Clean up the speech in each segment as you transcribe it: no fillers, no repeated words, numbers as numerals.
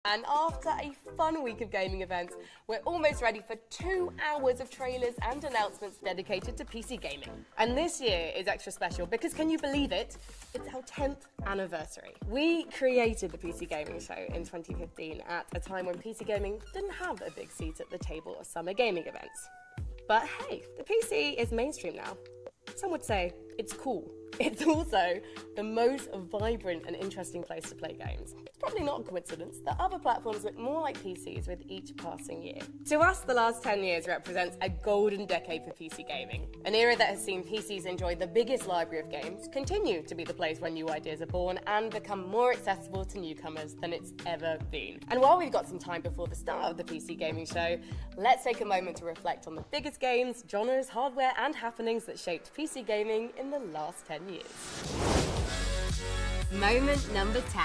And after a fun week of gaming events, we're almost ready for 2 hours of trailers and announcements dedicated to PC gaming. And this year is extra special because, can you believe it? It's our 10th anniversary. We created the PC Gaming Show in 2015 at a time when PC gaming didn't have a big seat at the table of summer gaming events. But hey, the PC is mainstream now. Some would say it's cool. It's also the most vibrant and interesting place to play games. It's probably not a coincidence that other platforms look more like PCs with each passing year. To us, the last 10 years represents a golden decade for PC gaming, an era that has seen PCs enjoy the biggest library of games, continue to be the place where new ideas are born, and become more accessible to newcomers than it's ever been. And while we've got some time before the start of the PC Gaming Show, let's take a moment to reflect on the biggest games, genres, hardware, and happenings that shaped PC gaming in the last 10 years. Moment number 10.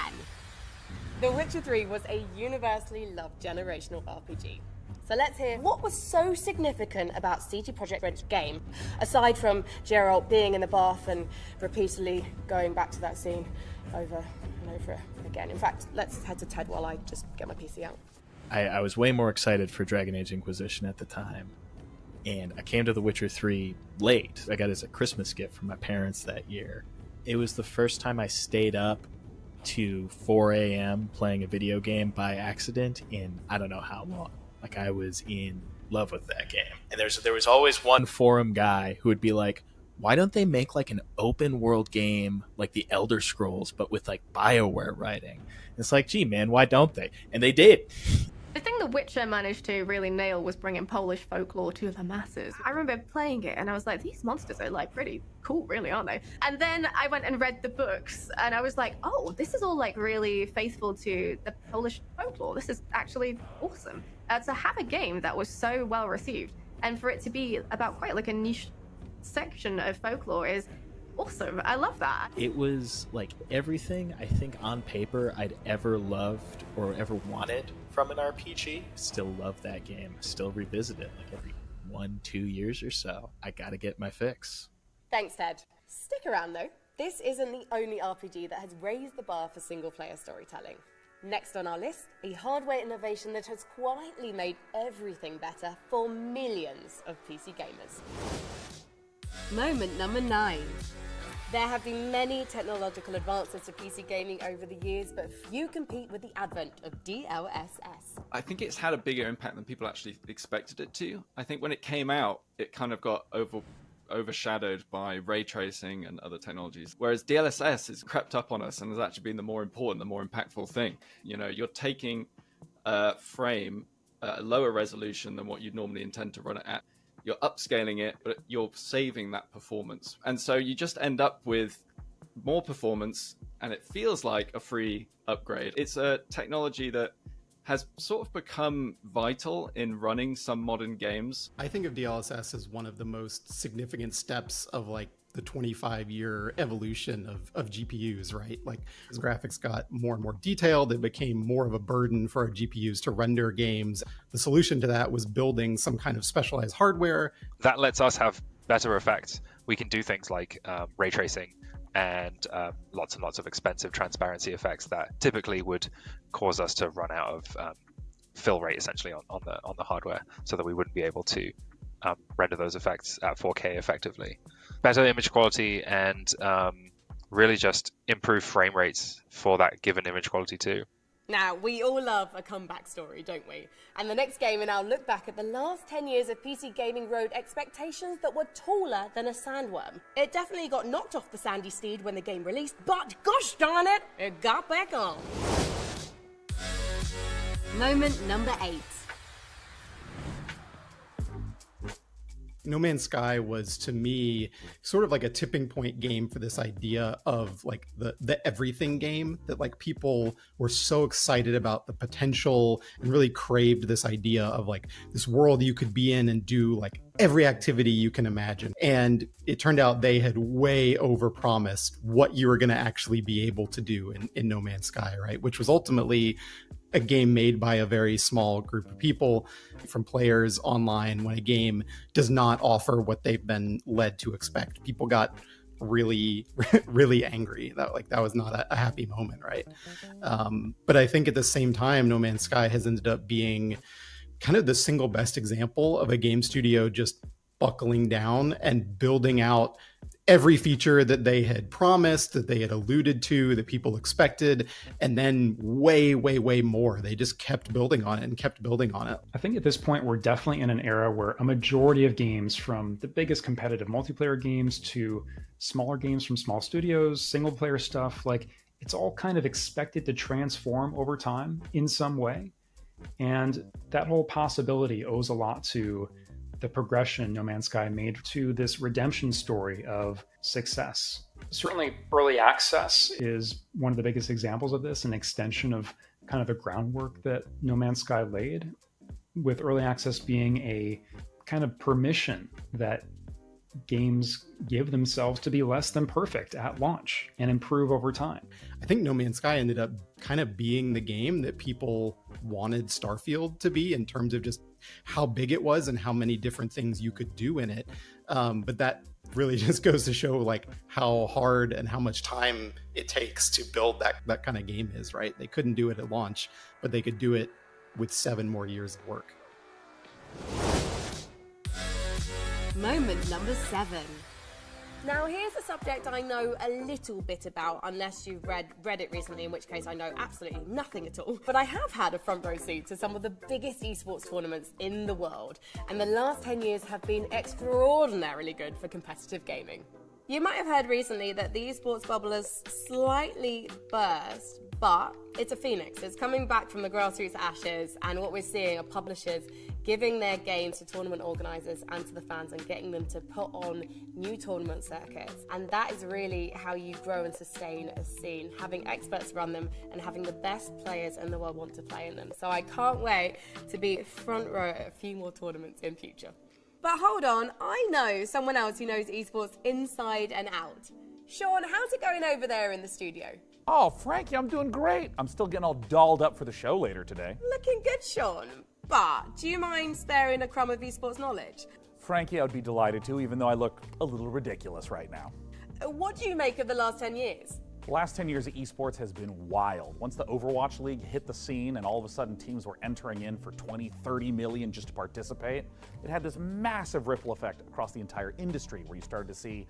The Witcher 3 was a universally loved generational RPG. So let's hear what was so significant about CD Projekt Red's game, aside from Geralt being in the bath and repeatedly going back to that scene over and over again. In fact, let's head to Ted while I just get my PC out. I was way more excited for Dragon Age Inquisition at the time. And I came to The Witcher 3 late. I got it as a Christmas gift from my parents that year. It was the first time I stayed up to 4 a.m. playing a video game by accident in I don't know how long. Like, I was in love with that game. And there was always one forum guy who would be like, why don't they make like an open world game like the Elder Scrolls, but with like BioWare writing? And it's like, gee, man, why don't they? And they did. The thing The Witcher managed to really nail was bringing Polish folklore to the masses. I remember playing it and I was like, these monsters are like pretty cool, really, aren't they? And then I went and read the books and I was like, oh, this is all like really faithful to the Polish folklore. This is actually awesome. To have a game that was so well received and for it to be about quite like a niche section of folklore is awesome. I love that. It was like everything I think on paper I'd ever loved or ever wanted from an RPG. Still love that game. Still revisit it like every 1-2 years or so. I gotta get my fix. Thanks, Ted. Stick around though. This isn't the only RPG that has raised the bar for single-player storytelling. Next on our list, a hardware innovation that has quietly made everything better for millions of PC gamers. Moment number 9. There have been many technological advances to PC gaming over the years, but few compete with the advent of DLSS. I think it's had a bigger impact than people actually expected it to. I think when it came out, it kind of got overshadowed by ray tracing and other technologies. Whereas DLSS has crept up on us and has actually been the more important, the more impactful thing. You know, you're taking a frame at a lower resolution than what you'd normally intend to run it at. You're upscaling it, but you're saving that performance. And so you just end up with more performance, and it feels like a free upgrade. It's a technology that has sort of become vital in running some modern games. I think of DLSS as one of the most significant steps of like the 25-year evolution of GPUs, right? Like, as graphics got more and more detailed, it became more of a burden for our GPUs to render games. The solution to that was building some kind of specialized hardware. That lets us have better effects. We can do things like ray tracing and lots and lots of expensive transparency effects that typically would cause us to run out of fill rate essentially on the hardware, so that we wouldn't be able to render those effects at 4K effectively. Better image quality and really just improve frame rates for that given image quality too. Now, we all love a comeback story, don't we? And the next game in our look back at the last 10 years of PC gaming rode expectations that were taller than a sandworm. It definitely got knocked off the sandy steed when the game released, but gosh darn it, it got back on. Moment number 8. No Man's Sky was, to me, sort of like a tipping point game for this idea of like the everything game, that like people were so excited about the potential and really craved this idea of like this world you could be in and do like every activity you can imagine. And it turned out they had way overpromised what you were going to actually be able to do in No Man's Sky, right? Which was ultimately a game made by a very small group of people, from players online, when a game does not offer what they've been led to expect. People got really, really angry. That was not a happy moment, right? But I think at the same time, No Man's Sky has ended up being kind of the single best example of a game studio just buckling down and building out every feature that they had promised, that they had alluded to, that people expected, and then way, way, way more. They just kept building on it and kept building on it. I think at this point, we're definitely in an era where a majority of games, from the biggest competitive multiplayer games to smaller games from small studios, single player stuff, like it's all kind of expected to transform over time in some way. And that whole possibility owes a lot to the progression No Man's Sky made to this redemption story of success. Certainly, early access is one of the biggest examples of this, an extension of kind of the groundwork that No Man's Sky laid, with early access being a kind of permission that games give themselves to be less than perfect at launch and improve over time. I think No Man's Sky ended up kind of being the game that people wanted Starfield to be in terms of just how big it was and how many different things you could do in it. But that really just goes to show like how hard and how much time it takes to build that kind of game is, right? They couldn't do it at launch, but they could do it with 7 more years of work. Moment number 7. Now, here's a subject I know a little bit about, unless you've read Reddit recently, in which case I know absolutely nothing at all. But I have had a front row seat to some of the biggest esports tournaments in the world, and the last 10 years have been extraordinarily good for competitive gaming. You might have heard recently that the esports bubble has slightly burst, but it's a phoenix. It's coming back from the grassroots ashes, and what we're seeing are publishers giving their games to tournament organisers and to the fans and getting them to put on new tournament circuits. And that is really how you grow and sustain a scene, having experts run them and having the best players in the world want to play in them. So I can't wait to be front row at a few more tournaments in future. But hold on, I know someone else who knows esports inside and out. Sean, how's it going over there in the studio? Oh, Frankie, I'm doing great. I'm still getting all dolled up for the show later today. Looking good, Sean. But do you mind sparing a crumb of esports knowledge? Frankie, I would be delighted to, even though I look a little ridiculous right now. What do you make of the last 10 years? The last 10 years of esports has been wild. Once the Overwatch League hit the scene and all of a sudden teams were entering in for 20, 30 million just to participate, it had this massive ripple effect across the entire industry where you started to see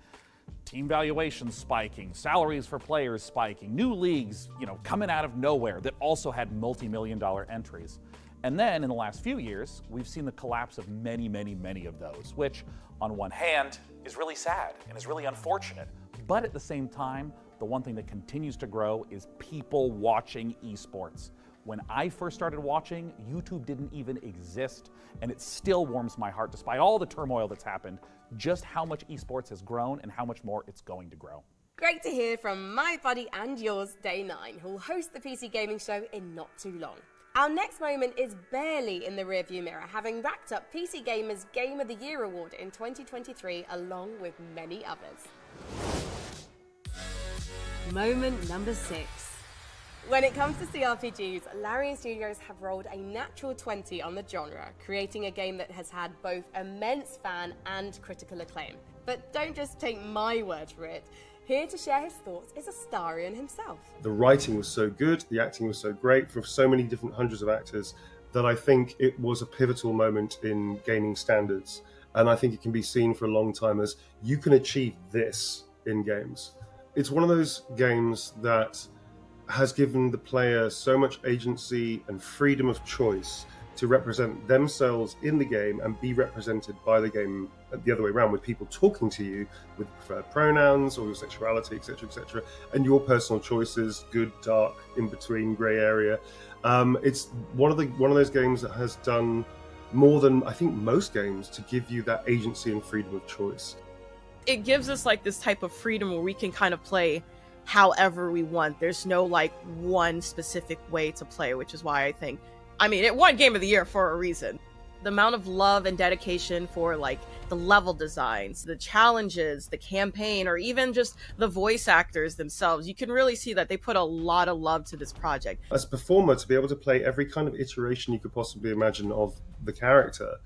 team valuations spiking, salaries for players spiking, new leagues, coming out of nowhere that also had multi-million-dollar entries. And then in the last few years, we've seen the collapse of many, many, many of those, which on one hand is really sad and is really unfortunate. But at the same time, the one thing that continues to grow is people watching esports. When I first started watching, YouTube didn't even exist, and it still warms my heart, despite all the turmoil that's happened, just how much esports has grown and how much more it's going to grow. Great to hear from my buddy and yours, Day 9, who'll host the PC Gaming Show in not too long. Our next moment is barely in the rearview mirror, having racked up PC Gamer's Game of the Year award in 2023, along with many others. Moment number 6. When it comes to CRPGs, Larian Studios have rolled a natural 20 on the genre, creating a game that has had both immense fan and critical acclaim. But don't just take my word for it. Here to share his thoughts is Astarion himself. The writing was so good, the acting was so great for so many different hundreds of actors that I think it was a pivotal moment in gaming standards. And I think it can be seen for a long time as you can achieve this in games. It's one of those games that has given the player so much agency and freedom of choice to represent themselves in the game and be represented by the game the other way around, with people talking to you with preferred pronouns or your sexuality, etc., and your personal choices, good, dark, in between, grey area. It's one of those games that has done more than I think most games to give you that agency and freedom of choice. It gives us like this type of freedom where we can kind of play however we want. There's no like one specific way to play, which is why it won Game of the Year for a reason. The amount of love and dedication for like the level designs, the challenges, the campaign, or even just the voice actors themselves, you can really see that they put a lot of love to this project. As a performer, to be able to play every kind of iteration you could possibly imagine of the character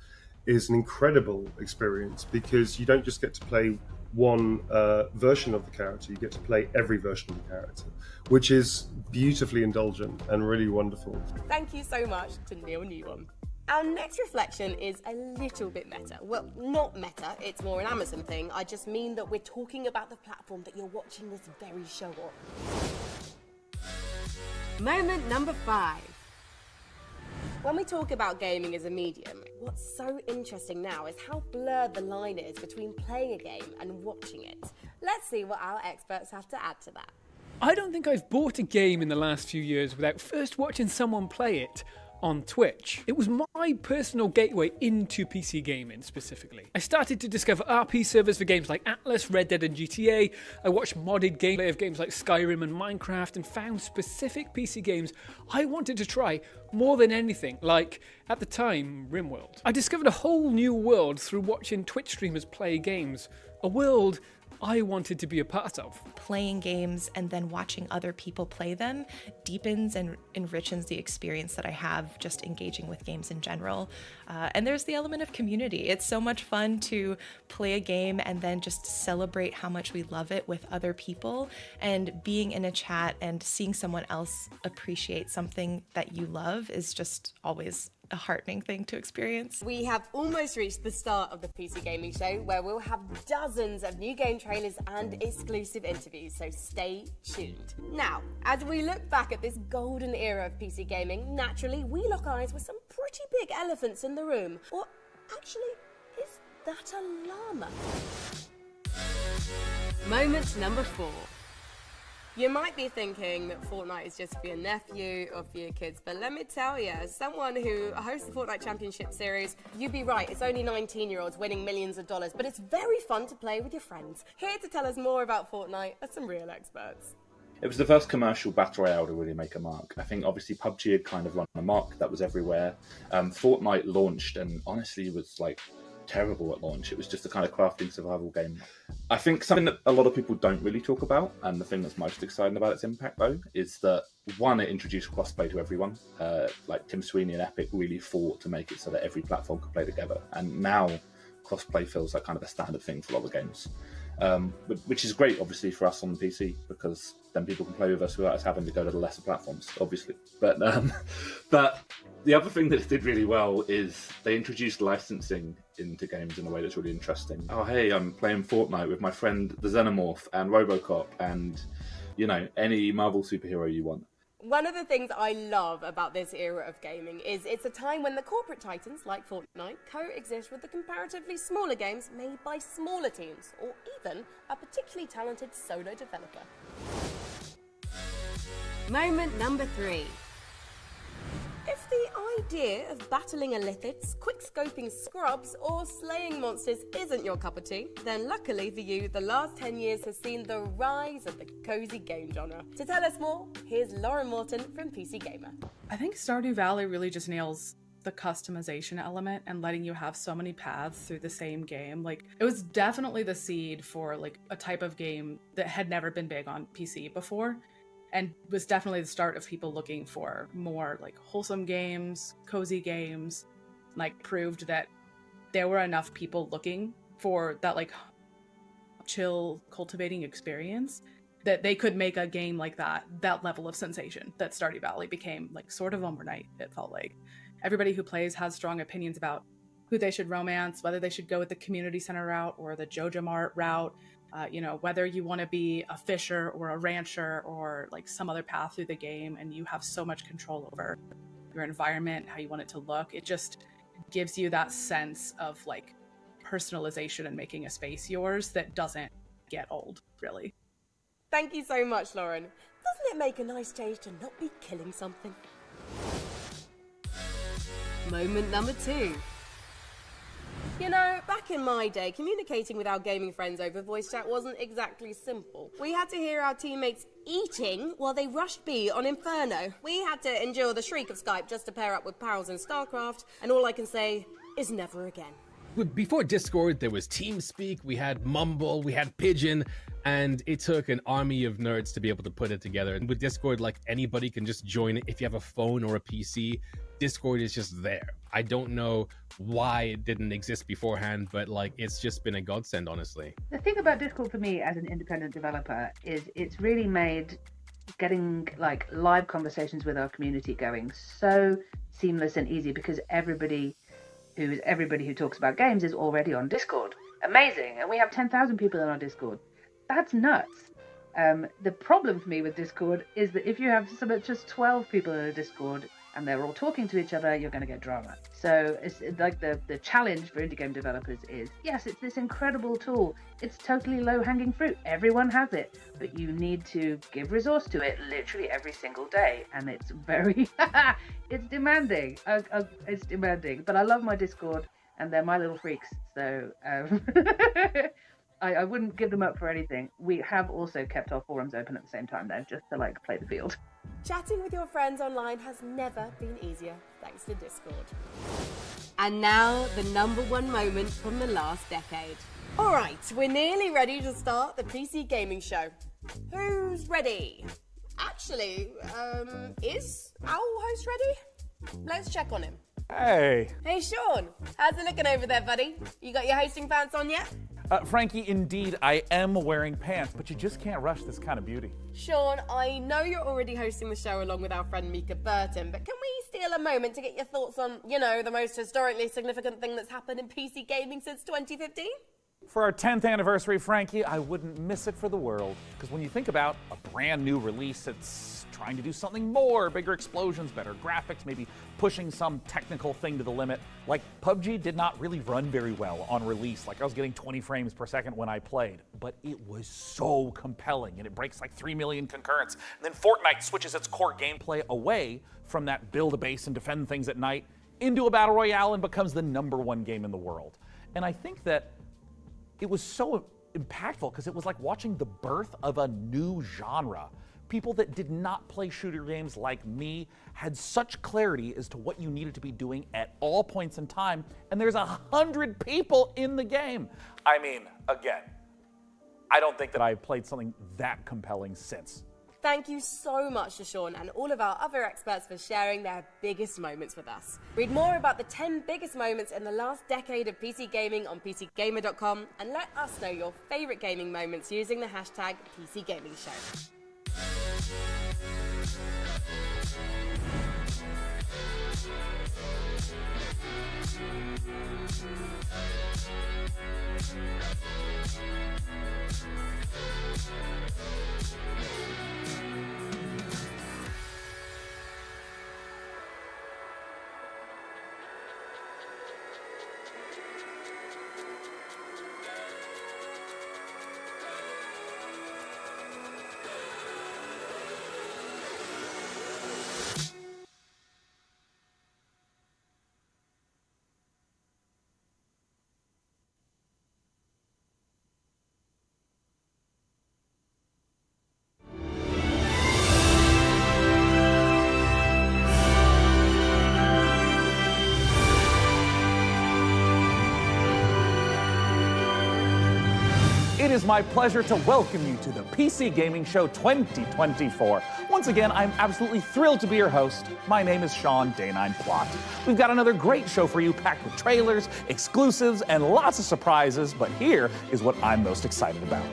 is an incredible experience, because you don't just get to play one version of the character. You get to play every version of the character, which is beautifully indulgent and really wonderful. Thank you so much to Neil Newham. Our next reflection is a little bit meta. Well, not meta, it's more an Amazon thing. I just mean that we're talking about the platform that you're watching this very show on. Moment number 5. When we talk about gaming as a medium, what's so interesting now is how blurred the line is between playing a game and watching it. Let's see what our experts have to add to that. I don't think I've bought a game in the last few years without first watching someone play it on Twitch. It was my personal gateway into PC gaming specifically. I started to discover RP servers for games like Atlas, Red Dead and GTA. I watched modded gameplay of games like Skyrim and Minecraft and found specific PC games I wanted to try more than anything, like, at the time, RimWorld. I discovered a whole new world through watching Twitch streamers play games. A world I wanted to be a part of. Playing games and then watching other people play them deepens and enriches the experience that I have just engaging with games in general. And there's the element of community. It's so much fun to play a game and then just celebrate how much we love it with other people, and being in a chat and seeing someone else appreciate something that you love is just always a heartening thing to experience. We have almost reached the start of the PC Gaming Show, where we'll have dozens of new game trailers and exclusive interviews, so stay tuned. Now, as we look back at this golden era of PC gaming, naturally we lock eyes with some pretty big elephants in the room. Or actually, is that a llama? Moment number 4. You might be thinking that Fortnite is just for your nephew or for your kids, but let me tell you, as someone who hosts the Fortnite Championship Series, you'd be right, it's only 19-year-olds winning millions of dollars, but it's very fun to play with your friends. Here to tell us more about Fortnite are some real experts. It was the first commercial battle royale to really make a mark. I think obviously PUBG had kind of run a mark that was everywhere. Fortnite launched and honestly was like terrible at launch. It was just a kind of crafting survival game. I think something that a lot of people don't really talk about, and the thing that's most exciting about its impact though, is that one, it introduced crossplay to everyone. Like Tim Sweeney and Epic really fought to make it so that every platform could play together, and now crossplay feels like kind of a standard thing for a lot of games. Which is great, obviously, for us on the PC, because then people can play with us without us having to go to the lesser platforms, obviously. But the other thing that it did really well is they introduced licensing into games in a way that's really interesting. Oh, hey, I'm playing Fortnite with my friend the Xenomorph and Robocop and, you know, any Marvel superhero you want. One of the things I love about this era of gaming is it's a time when the corporate titans, like Fortnite, coexist with the comparatively smaller games made by smaller teams, or even a particularly talented solo developer. Moment number 3. If the idea of battling illithids, quick-scoping scrubs, or slaying monsters isn't your cup of tea, then luckily for you, the last 10 years has seen the rise of the cozy game genre. To tell us more, here's Lauren Morton from PC Gamer. I think Stardew Valley really just nails the customization element and letting you have so many paths through the same game. Like, it was definitely the seed for like a type of game that had never been big on PC before, and was definitely the start of people looking for more like wholesome games, cozy games. Like, proved that there were enough people looking for that like chill cultivating experience that they could make a game like that level of sensation that Stardew Valley became, like, sort of overnight. It felt like everybody who plays has strong opinions about who they should romance, whether they should go with the community center route or the Joja Mart route. You know, whether you want to be a fisher or a rancher or like some other path through the game, and you have so much control over your environment, how you want it to look. It just gives you that sense of like personalization and making a space yours that doesn't get old, really. Thank you so much, Lauren. Doesn't it make a nice change to not be killing something? Moment number 2. You know, back in my day, communicating with our gaming friends over voice chat wasn't exactly simple. We had to hear our teammates eating while they rushed B on Inferno. We had to endure the shriek of Skype just to pair up with pals in StarCraft, and all I can say is never again. Before Discord, there was TeamSpeak, we had Mumble, we had Pigeon, And it took an army of nerds to be able to put it together. And with Discord, like, anybody can just join it. If you have a phone or a PC, Discord is just there. I don't know why it didn't exist beforehand, but like, it's just been a godsend, honestly. The thing about Discord for me as an independent developer is it's really made getting like live conversations with our community going so seamless and easy, because everybody who talks about games is already on Discord. Amazing. And we have 10,000 people in our Discord. That's nuts. The problem for me with Discord is that if you have just 12 people in a Discord and they're all talking to each other, you're going to get drama. So it's like the challenge for indie game developers is, yes, it's this incredible tool. It's totally low-hanging fruit. Everyone has it. But you need to give resource to it literally every single day. And it's very... it's demanding. It's demanding. But I love my Discord, and they're my little freaks. So... I wouldn't give them up for anything. We have also kept our forums open at the same time, though, just to like play the field. Chatting with your friends online has never been easier thanks to Discord. And now, the #1 moment from the last decade. All right, we're nearly ready to start the PC gaming show. Who's ready? Actually, is our host ready? Let's check on him. Hey. Hey, Sean. How's it looking over there, buddy? You got your hosting pants on yet? Frankie, indeed, I am wearing pants, but you just can't rush this kind of beauty. Sean, I know you're already hosting the show along with our friend Mika Burton, but can we steal a moment to get your thoughts on, you know, the most historically significant thing that's happened in PC gaming since 2015? For our 10th anniversary, Frankie, I wouldn't miss it for the world. Because when you think about a brand new release, it's trying to do something more, bigger explosions, better graphics, maybe pushing some technical thing to the limit. Like, PUBG did not really run very well on release. Like, I was getting 20 frames per second when I played. But it was so compelling, and it breaks like 3 million concurrents. And then Fortnite switches its core gameplay away from that build a base and defend things at night into a battle royale and becomes the #1 game in the world. And I think that it was so impactful because it was like watching the birth of a new genre. People that did not play shooter games like me had such clarity as to what you needed to be doing at all points in time, and there's 100 people in the game. I mean, again, I don't think that I've played something that compelling since. Thank you so much to Sean and all of our other experts for sharing their biggest moments with us. Read more about the 10 biggest moments in the last decade of PC gaming on PCGamer.com and let us know your favorite gaming moments using the hashtag PCGamingShow. It is my pleasure to welcome you to the PC Gaming Show 2024. Once again, I'm absolutely thrilled to be your host. My name is Sean Day9 Plot. We've got another great show for you, packed with trailers, exclusives, and lots of surprises, but here is what I'm most excited about.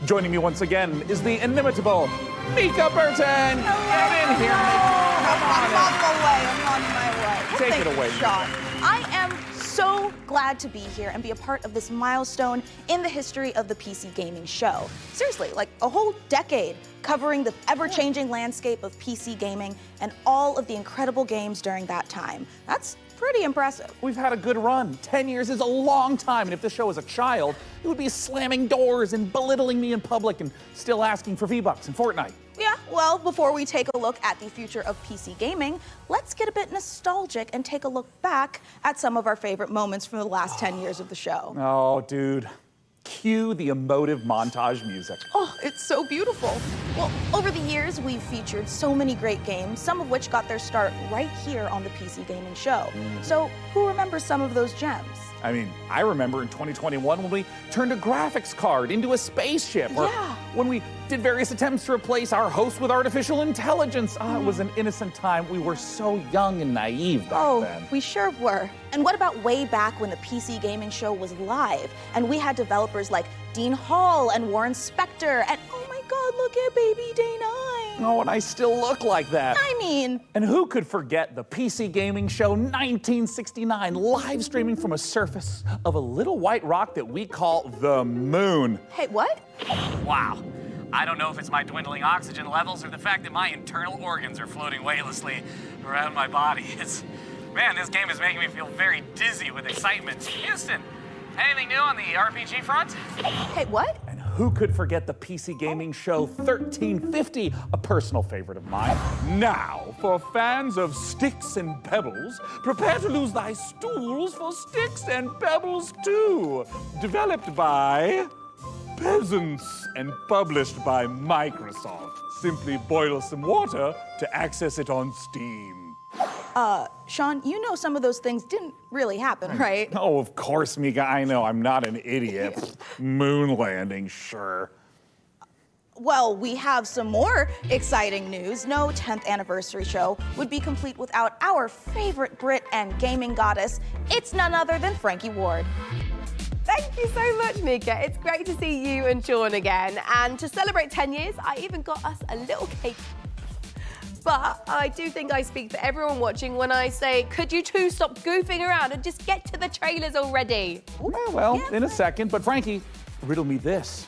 Joining me once again is the inimitable Mika Burton. Get in here, Mika. I'm on my way. Take it away, Sean. I am so glad to be here and be a part of this milestone in the history of the PC Gaming Show. Seriously, like a whole decade covering the ever-changing landscape of PC gaming and all of the incredible games during that time. That's pretty impressive. We've had a good run. 10 years is a long time, and if this show was a child, it would be slamming doors and belittling me in public and still asking for V-Bucks in Fortnite. Yeah, well, before we take a look at the future of PC gaming, let's get a bit nostalgic and take a look back at some of our favorite moments from the last 10 years of the show. Oh, dude. Cue the emotive montage music. Oh, it's so beautiful. Well, over the years, we've featured so many great games, some of which got their start right here on the PC Gaming Show. So, who remembers some of those gems? I mean, I remember in 2021 when we turned a graphics card into a spaceship, or when we did various attempts to replace our host with artificial intelligence. It was an innocent time. We were so young and naive back then. We sure were. And what about way back when the PC gaming show was live and we had developers like Dean Hall and Warren Spector and oh my God, look at baby Day 9. Oh, and I still look like that. I mean... And who could forget the PC Gaming Show 1969, live streaming from a surface of a little white rock that we call the moon? Hey, what? Wow. I don't know if it's my dwindling oxygen levels or the fact that my internal organs are floating weightlessly around my body. Man, this game is making me feel very dizzy with excitement. Houston, anything new on the RPG front? Hey, what? And who could forget the PC Gaming Show 1350, a personal favorite of mine? Now, for fans of sticks and pebbles, prepare to lose thy stools for sticks and pebbles too. Developed by peasants and published by Microsoft. Simply boil some water to access it on Steam. Sean, you know some of those things didn't really happen, right? Oh, of course, Mika. I know. I'm not an idiot. Moon landing, sure. Well, we have some more exciting news. No 10th anniversary show would be complete without our favorite Brit and gaming goddess. It's none other than Frankie Ward. Thank you so much, Mika. It's great to see you and Sean again. And to celebrate 10 years, I even got us a little cake. But I do think I speak for everyone watching when I say, could you two stop goofing around and just get to the trailers already? Well, in a second. But Frankie, riddle me this.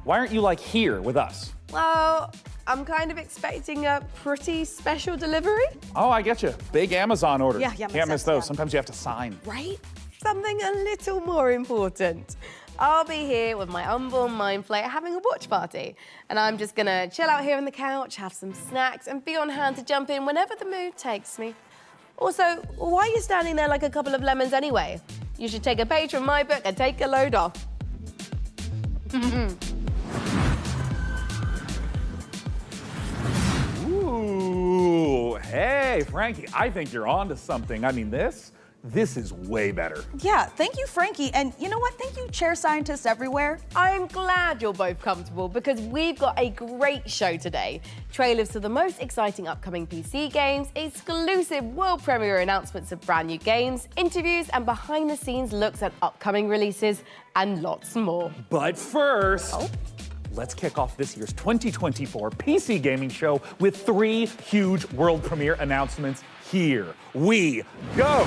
Why aren't you, like, here with us? Well, I'm kind of expecting a pretty special delivery. Oh, I get you. Big Amazon orders. Yeah, Can't miss those. Sometimes you have to sign. Right? Something a little more important. I'll be here with my unborn mind flayer having a watch party. And I'm just gonna chill out here on the couch, have some snacks, and be on hand to jump in whenever the mood takes me. Also, why are you standing there like a couple of lemons anyway? You should take a page from my book and take a load off. Ooh, hey, Frankie, I think you're onto something. I mean, this is way better. Yeah, thank you, Frankie. And you know what? Thank you, chair scientists everywhere. I'm glad you're both comfortable because we've got a great show today. Trailers to the most exciting upcoming PC games, exclusive world premiere announcements of brand new games, interviews and behind-the-scenes looks at upcoming releases, and lots more. But first, let's kick off this year's 2024 PC Gaming Show with 3 huge world premiere announcements. Here we go.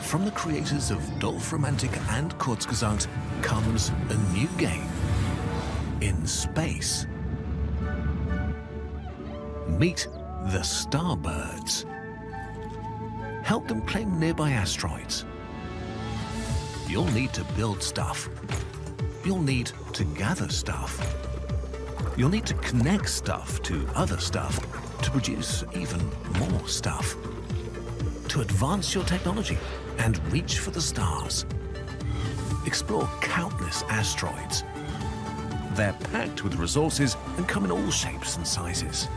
From the creators of Dolph-Romantic and Kurzgesagt comes a new game in space. Meet the Starbirds. help them claim nearby asteroids. You'll need to build stuff. You'll need to gather stuff. You'll need to connect stuff to other stuff to produce even more stuff. To advance your technology and reach for the stars. Explore countless asteroids. They're packed with resources and come in all shapes and sizes.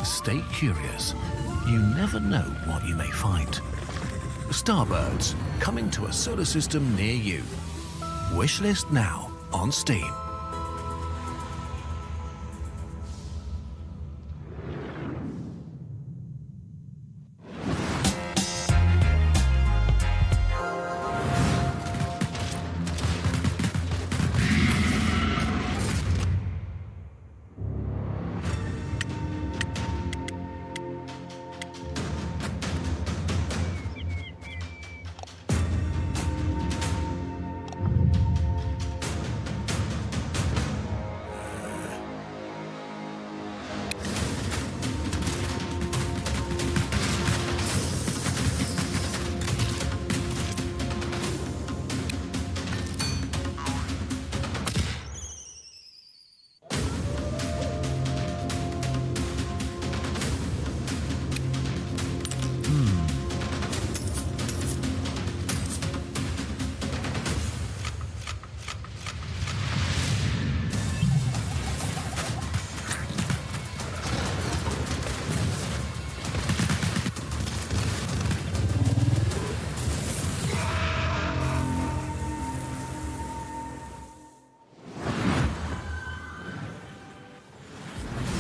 Stay curious. You never know what you may find. Starbirds, coming to a solar system near you. Wishlist now on Steam.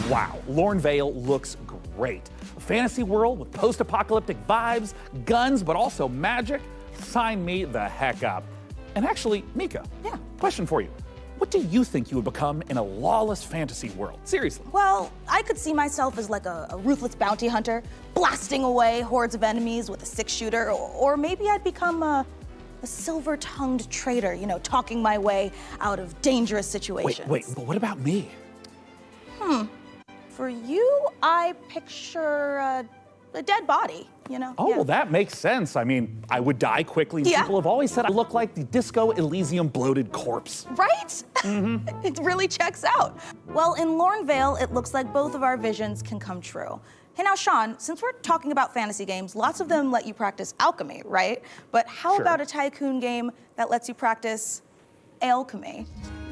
Wow, Lorne Vale looks great. A fantasy world with post-apocalyptic vibes, guns, but also magic. Sign me the heck up. And actually, Mika, question for you. What do you think you would become in a lawless fantasy world? Seriously. Well, I could see myself as like a ruthless bounty hunter, blasting away hordes of enemies with a 6-shooter, or maybe I'd become a silver-tongued traitor, you know, talking my way out of dangerous situations. Wait, but what about me? For you, I picture a dead body, you know? Oh, well, that makes sense. I mean, I would die quickly. Yeah. People have always said I look like the Disco Elysium bloated corpse. Right? It really checks out. Well, in Lorne Vale, it looks like both of our visions can come true. Hey, now, Sean, since we're talking about fantasy games, lots of them let you practice alchemy, right? But how Sure. about a tycoon game that lets you practice alchemy?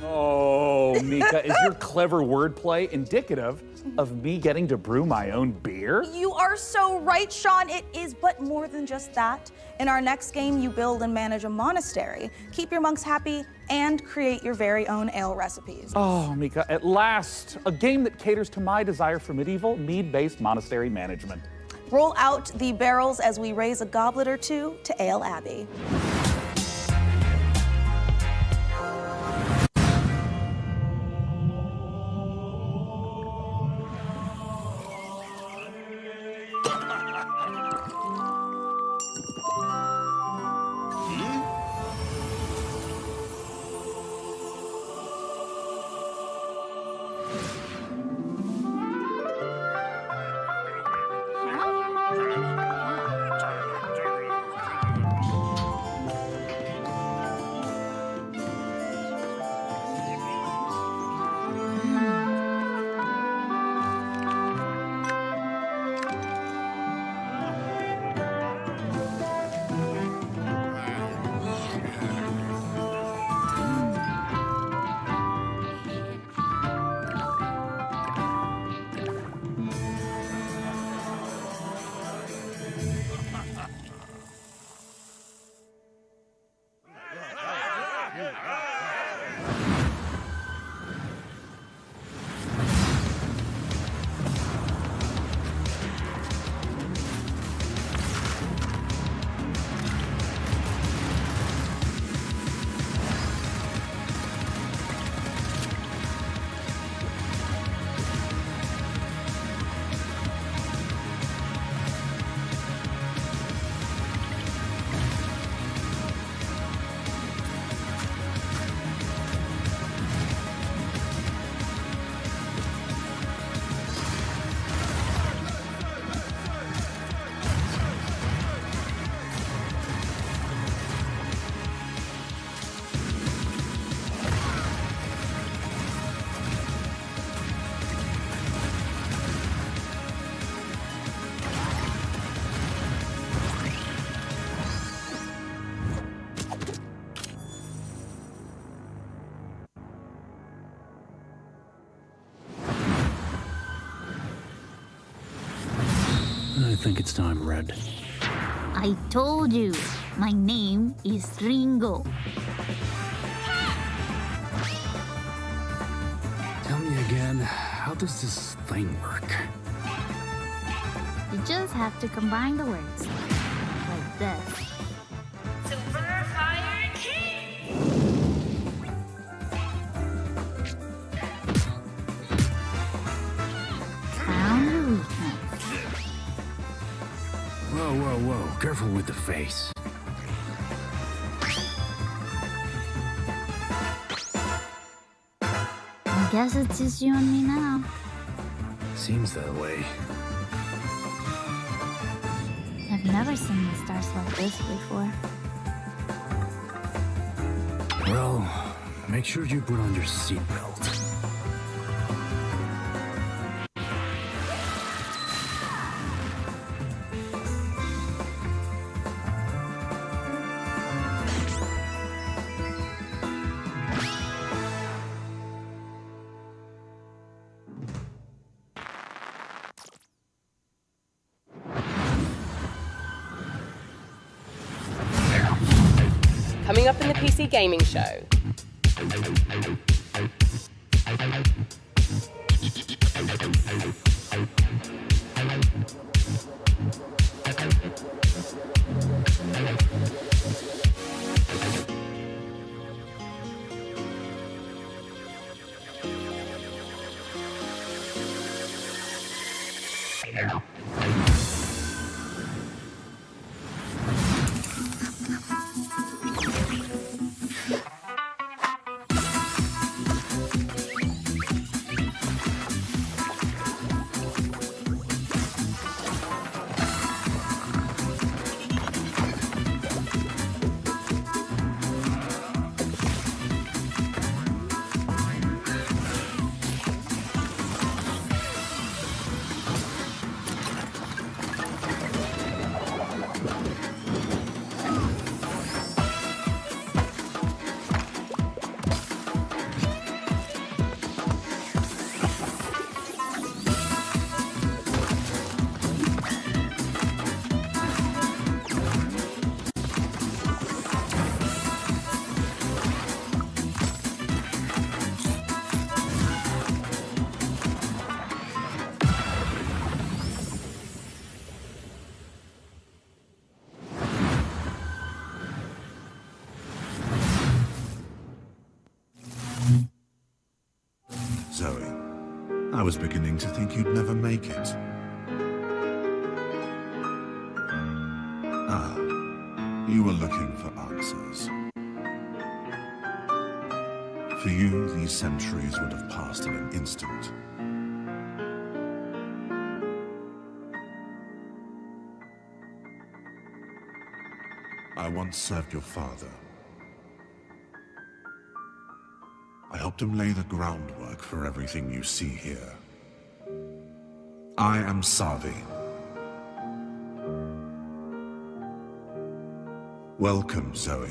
Oh, Mika, is your clever wordplay indicative of me getting to brew my own beer? You are so right, Sean. It is but more than just that. In our next game, you build and manage a monastery, keep your monks happy, and create your very own ale recipes. Oh, Mika, at last, a game that caters to my desire for medieval, mead-based monastery management. Roll out the barrels as we raise a goblet or two to Ale Abbey. think it's time, Red? I told you, my name is Ringo. Tell me again, how does this thing work? You just have to combine the words. Like this. Super Fire King! Found your weakness. Whoa, whoa, whoa. Careful with the face. I guess it's just you and me now. Seems that way. I've never seen the stars like this before. Well, make sure you put on your seatbelt. Coming up in the PC Gaming Show. Zoe, I was beginning to think you'd never make it. Ah, you were looking for answers. For you, these centuries would have passed in an instant. I once served your father. I helped him lay the groundwork for everything you see here. I am Savi. Welcome, Zoe.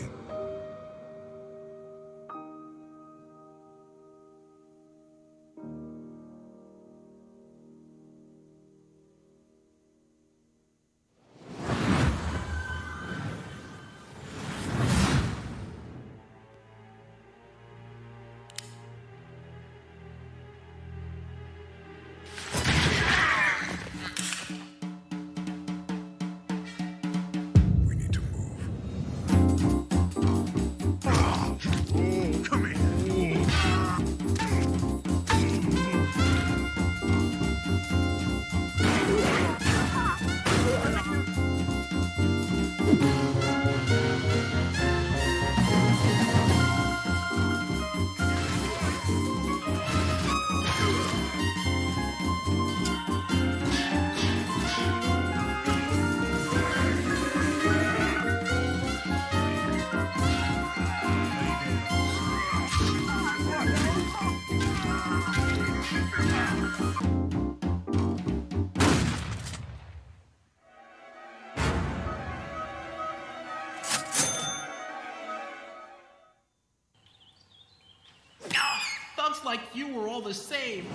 Thugs like you were all the same.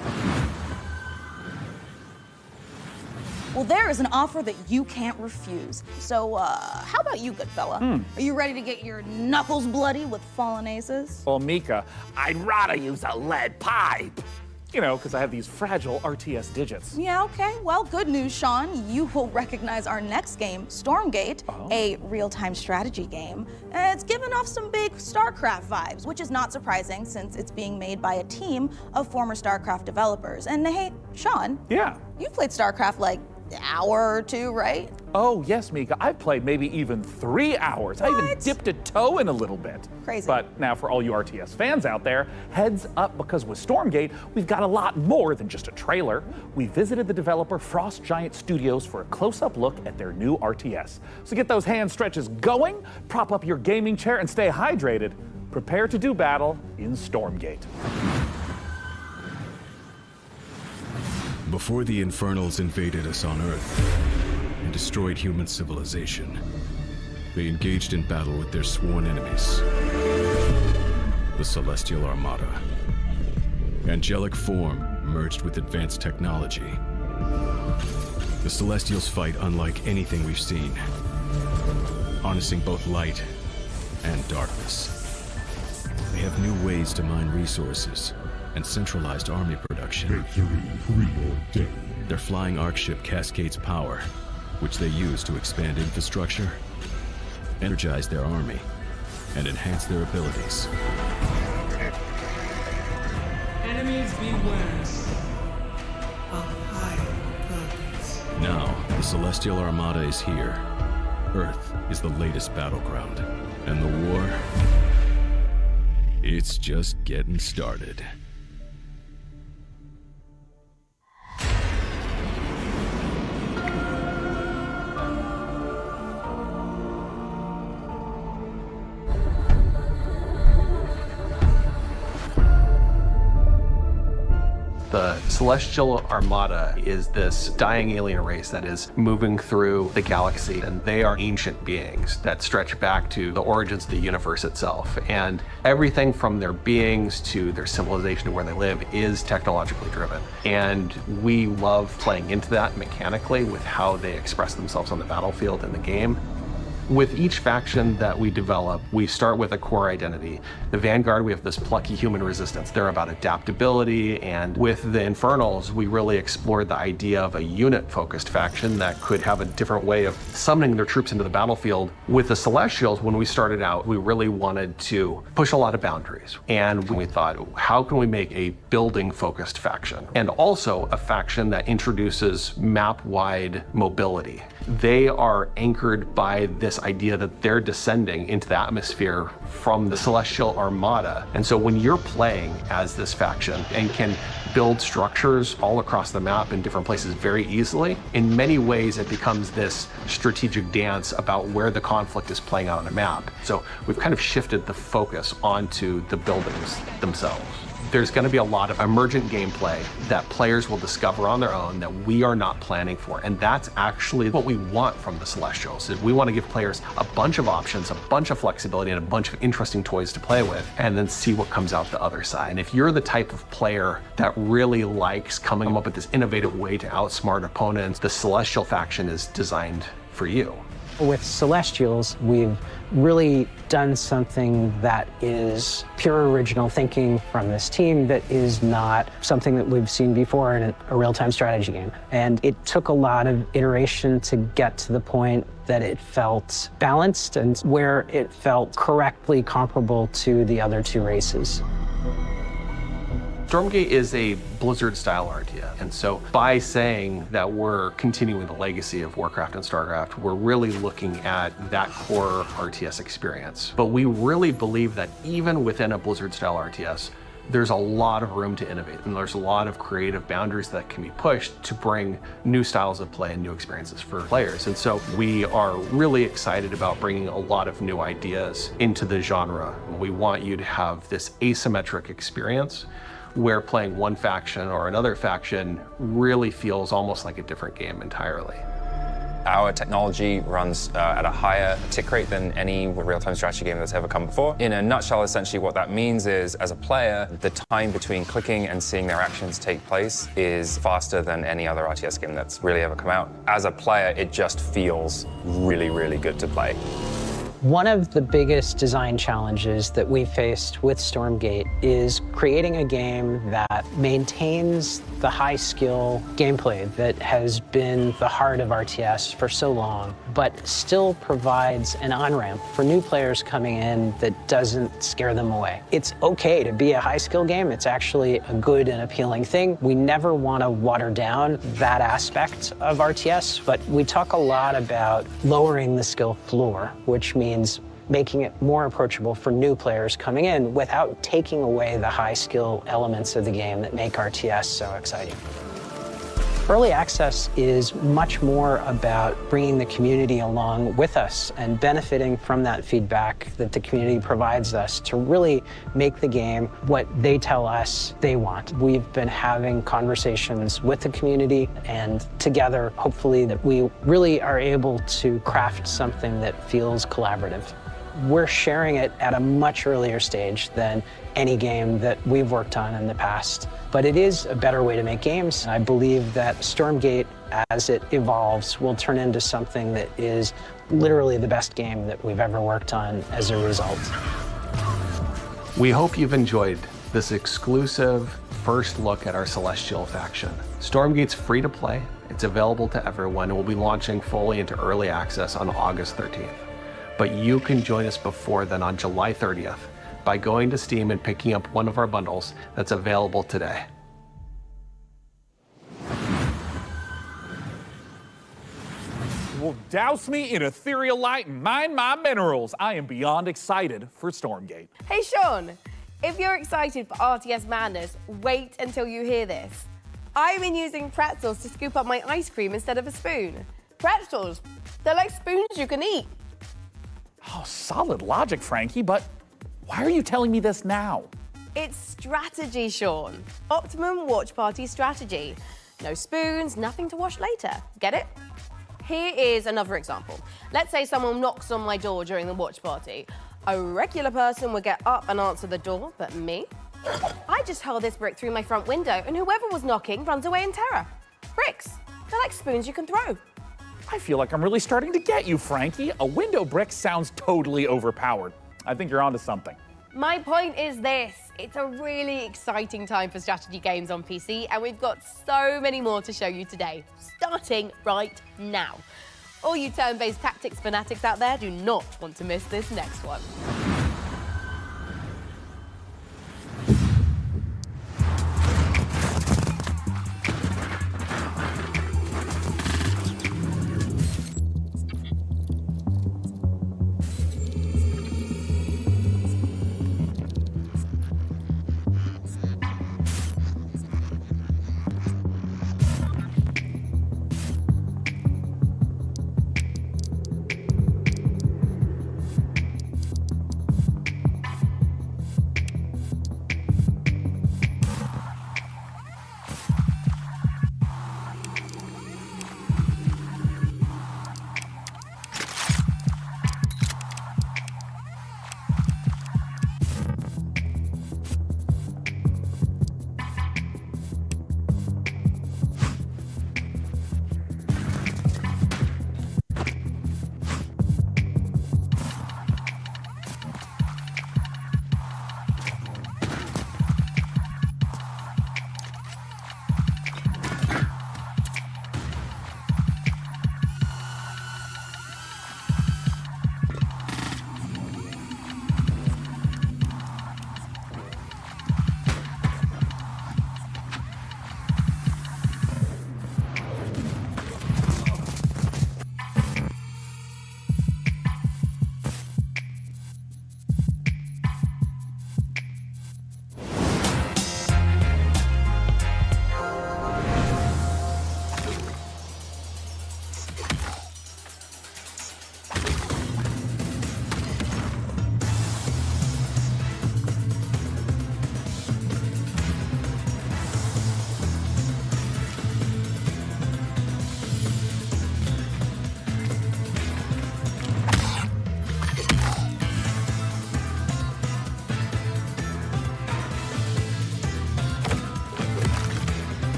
Well, there is an offer that you can't refuse. So, how about you, good fella? Are you ready to get your knuckles bloody with fallen aces? Well, Mika, I'd rather use a lead pipe. You know, because I have these fragile RTS digits. Yeah, okay. Well, good news, Sean. You will recognize our next game, Stormgate, a real-time strategy game. It's giving off some big StarCraft vibes, which is not surprising since it's being made by a team of former StarCraft developers. And hey, Sean. Yeah. You've played StarCraft like an hour or two, right? Oh, yes, Mika. I've played maybe even 3 hours. I even dipped a toe in a little bit. Crazy. But now for all you RTS fans out there, heads up, because with Stormgate, we've got a lot more than just a trailer. We visited the developer Frost Giant Studios for a close-up look at their new RTS. So get those hand stretches going, prop up your gaming chair, and stay hydrated. Prepare to do battle in Stormgate. Before the Infernals invaded us on Earth and destroyed human civilization, they engaged in battle with their sworn enemies, the Celestial Armada. Angelic form merged with advanced technology. The Celestials fight unlike anything we've seen, harnessing both light and darkness. They have new ways to mine resources and centralized army production. Their flying arc ship cascades power, which they use to expand infrastructure, energize their army, and enhance their abilities. Enemies beware. Now, the Celestial Armada is here. Earth is the latest battleground, and the war, it's just getting started. The Celestial Armada is this dying alien race that is moving through the galaxy, and they are ancient beings that stretch back to the origins of the universe itself. And everything from their beings to their civilization to where they live is technologically driven. And we love playing into that mechanically with how they express themselves on the battlefield in the game. With each faction that we develop, we start with a core identity. The Vanguard, we have this plucky human resistance. They're about adaptability, and with the Infernals, we really explored the idea of a unit-focused faction that could have a different way of summoning their troops into the battlefield. With the Celestials, when we started out, we really wanted to push a lot of boundaries. And we thought, how can we make a building-focused faction? And also a faction that introduces map-wide mobility. They are anchored by this idea that they're descending into the atmosphere from the Celestial Armada. And so when you're playing as this faction and can build structures all across the map in different places very easily, in many ways it becomes this strategic dance about where the conflict is playing out on a map. So we've kind of shifted the focus onto the buildings themselves. There's going to be a lot of emergent gameplay that players will discover on their own that we are not planning for. And that's actually what we want from the Celestials. Is we want to give players a bunch of options, a bunch of flexibility, and a bunch of interesting toys to play with, and then see what comes out the other side. And if you're the type of player that really likes coming up with this innovative way to outsmart opponents, the Celestial faction is designed for you. With Celestials, we've really done something that is pure original thinking from this team that is not something that we've seen before in a real-time strategy game. And it took a lot of iteration to get to the point that it felt balanced and where it felt correctly comparable to the other two races. Stormgate is a Blizzard-style RTS, and so by saying that we're continuing the legacy of Warcraft and StarCraft, we're really looking at that core RTS experience. But we really believe that even within a Blizzard-style RTS, there's a lot of room to innovate, and there's a lot of creative boundaries that can be pushed to bring new styles of play and new experiences for players. And so we are really excited about bringing a lot of new ideas into the genre. We want you to have this asymmetric experience where playing one faction or another faction really feels almost like a different game entirely. Our technology runs at a higher tick rate than any real-time strategy game that's ever come before. In a nutshell, essentially what that means is, as a player, the time between clicking and seeing their actions take place is faster than any other RTS game that's really ever come out. As a player, it just feels really, really good to play. One of the biggest design challenges that we faced with Stormgate is creating a game that maintains the high-skill gameplay that has been the heart of RTS for so long, but still provides an on-ramp for new players coming in that doesn't scare them away. It's okay to be a high-skill game. It's actually a good and appealing thing. We never want to water down that aspect of RTS, but we talk a lot about lowering the skill floor, which means making it more approachable for new players coming in without taking away the high skill elements of the game that make RTS so exciting. Early access is much more about bringing the community along with us and benefiting from that feedback that the community provides us to really make the game what they tell us they want. We've been having conversations with the community, and together, hopefully, that we really are able to craft something that feels collaborative. We're sharing it at a much earlier stage than any game that we've worked on in the past. But it is a better way to make games. I believe that Stormgate, as it evolves, will turn into something that is literally the best game that we've ever worked on as a result. We hope you've enjoyed this exclusive first look at our Celestial faction. Stormgate's free to play. It's available to everyone. We'll be launching fully into early access on August 13th. But you can join us before then on July 30th by going to Steam and picking up one of our bundles that's available today. Well, douse me in ethereal light and mine my minerals. I am beyond excited for Stormgate. Hey, Sean, if you're excited for RTS madness, wait until you hear this. I've been using pretzels to scoop up my ice cream instead of a spoon. Pretzels, they're like spoons you can eat. Oh, solid logic, Frankie, but why are you telling me this now? It's strategy, Sean. Optimum watch party strategy. No spoons, nothing to wash later. Get it? Here is another example. Let's say someone knocks on my door during the watch party. A regular person would get up and answer the door, but me? I just hurl this brick through my front window, and whoever was knocking runs away in terror. Bricks, they're like spoons you can throw. I feel like I'm really starting to get you, Frankie. A window brick sounds totally overpowered. I think you're onto something. My point is this. It's a really exciting time for strategy games on PC, and we've got so many more to show you today, starting right now. All you turn-based tactics fanatics out there do not want to miss this next one.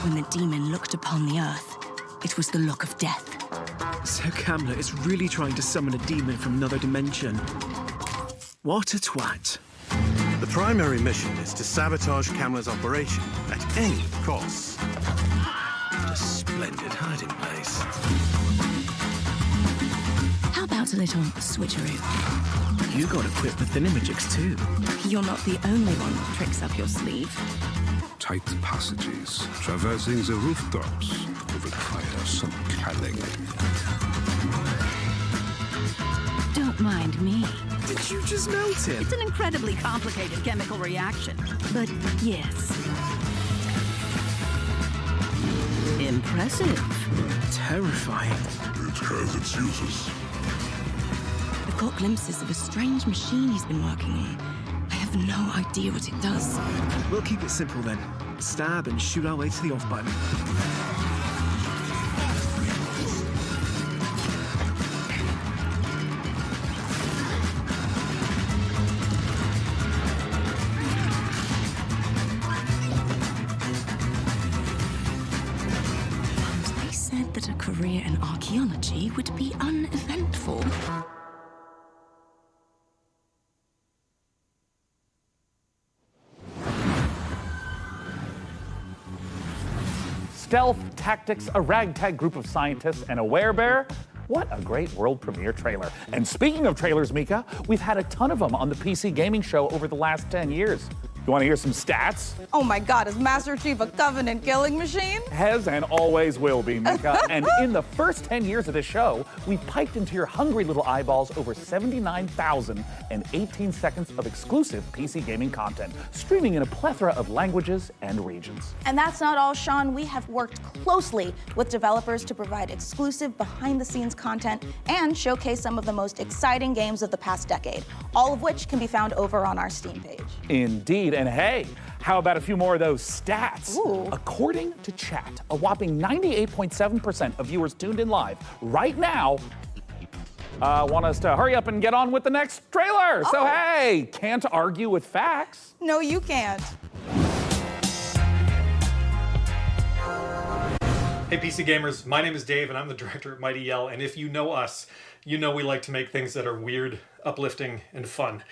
When the demon looked upon the earth, it was the look of death. So Kamla is really trying to summon a demon from another dimension. What a twat. The primary mission is to sabotage Kamla's operation at any cost. What a splendid hiding place. How about a little switcheroo? You got equipped with thinamajigs too. You're not the only one with tricks up your sleeve. Tight passages, traversing the rooftops, will require some cunning. Don't mind me. Did you just melt him? It's an incredibly complicated chemical reaction. But yes. Impressive. Terrifying. It has its uses. I've got glimpses of a strange machine he's been working on. I have no idea what it does. We'll keep it simple then. Stab and shoot our way to the off button. They said that a career in archaeology would be uneventful. Stealth, tactics, a ragtag group of scientists, and a werebear. What a great world premiere trailer. And speaking of trailers, Mika, we've had a ton of them on the PC gaming show over the last 10 years. You want to hear some stats? Oh my God, is Master Chief a Covenant killing machine? Has and always will be, Mika. And in the first 10 years of this show, we've piped into your hungry little eyeballs over 79,018 seconds of exclusive PC gaming content, streaming in a plethora of languages and regions. And that's not all, Sean. We have worked closely with developers to provide exclusive behind-the-scenes content and showcase some of the most exciting games of the past decade, all of which can be found over on our Steam page. Indeed. And hey, how about a few more of those stats? Ooh. According to chat, a whopping 98.7% of viewers tuned in live right now want us to hurry up and get on with the next trailer. So hey, can't argue with facts. No, you can't. Hey PC gamers, my name is Dave and I'm the director at Mighty Yell, and if you know us, you know we like to make things that are weird, uplifting, and fun.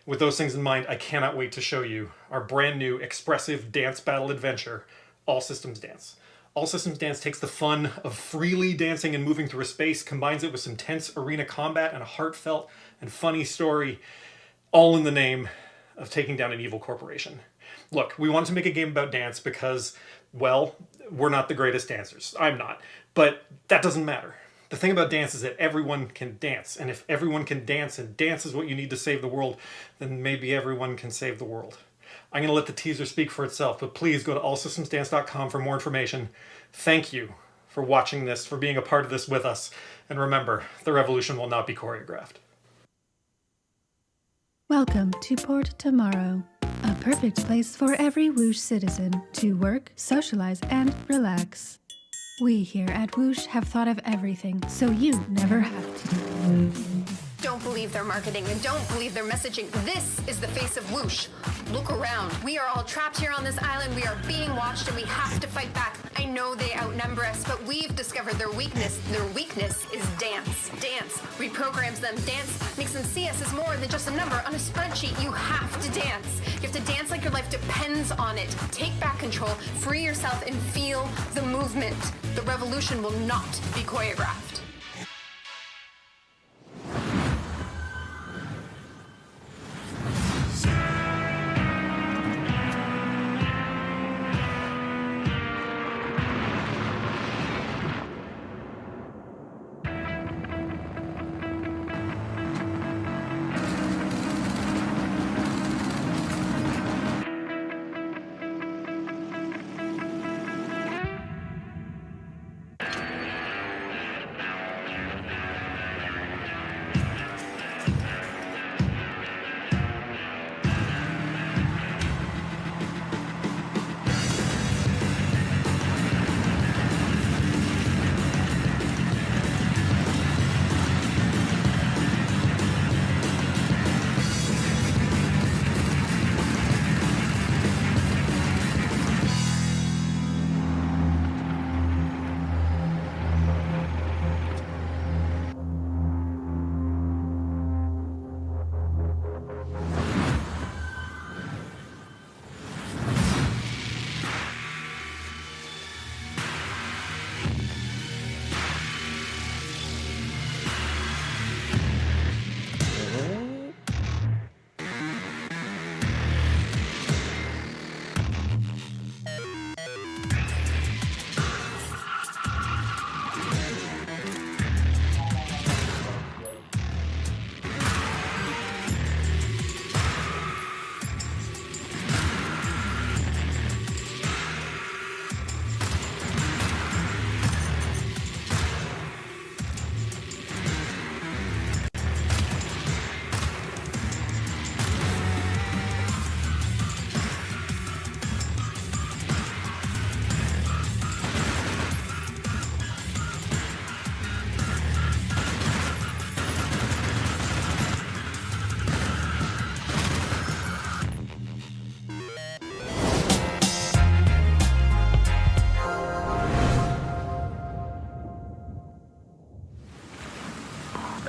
With those things in mind, I cannot wait to show you our brand new expressive dance battle adventure, All Systems Dance. All Systems Dance takes the fun of freely dancing and moving through a space, combines it with some tense arena combat and a heartfelt and funny story, all in the name of taking down an evil corporation. Look, we wanted to make a game about dance because, well, we're not the greatest dancers. I'm not. But that doesn't matter. The thing about dance is that everyone can dance, and if everyone can dance, and dance is what you need to save the world, then maybe everyone can save the world. I'm going to let the teaser speak for itself, but please go to allsystemsdance.com for more information. Thank you for watching this, for being a part of this with us, and remember, the revolution will not be choreographed. Welcome to Port Tomorrow, a perfect place for every Whoosh citizen to work, socialize, and relax. We here at Whoosh have thought of everything, so you never have to. Don't believe their marketing and don't believe their messaging. This is the face of Whoosh. Look around. We are all trapped here on this island. We are being watched and we have to fight back. I know they outnumber us, but we've discovered their weakness. Their weakness is dance. Dance reprograms them. Dance makes them see us as more than just a number on a spreadsheet. You have to dance. You have to dance like your life depends on it. Take back control, free yourself, and feel the movement. The revolution will not be choreographed.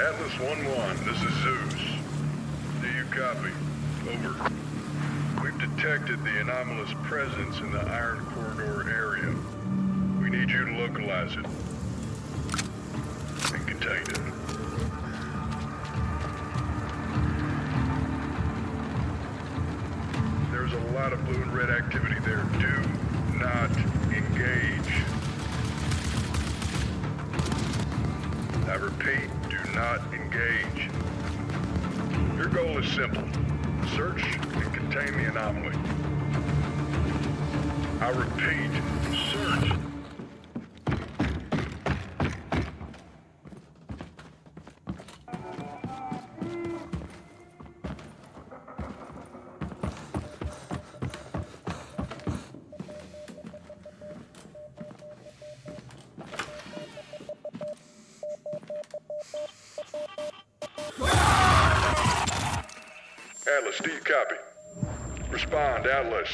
Atlas 1-1, this is Zeus. Do you copy? Over. We've detected the anomalous presence in the Iron Corridor area. We need you to localize it and contain it. There's a lot of blue and red activity there. Do not engage. I repeat, do not engage. Your goal is simple. Search and contain the anomaly. I repeat, search. Atlas, do you copy? Respond, Atlas.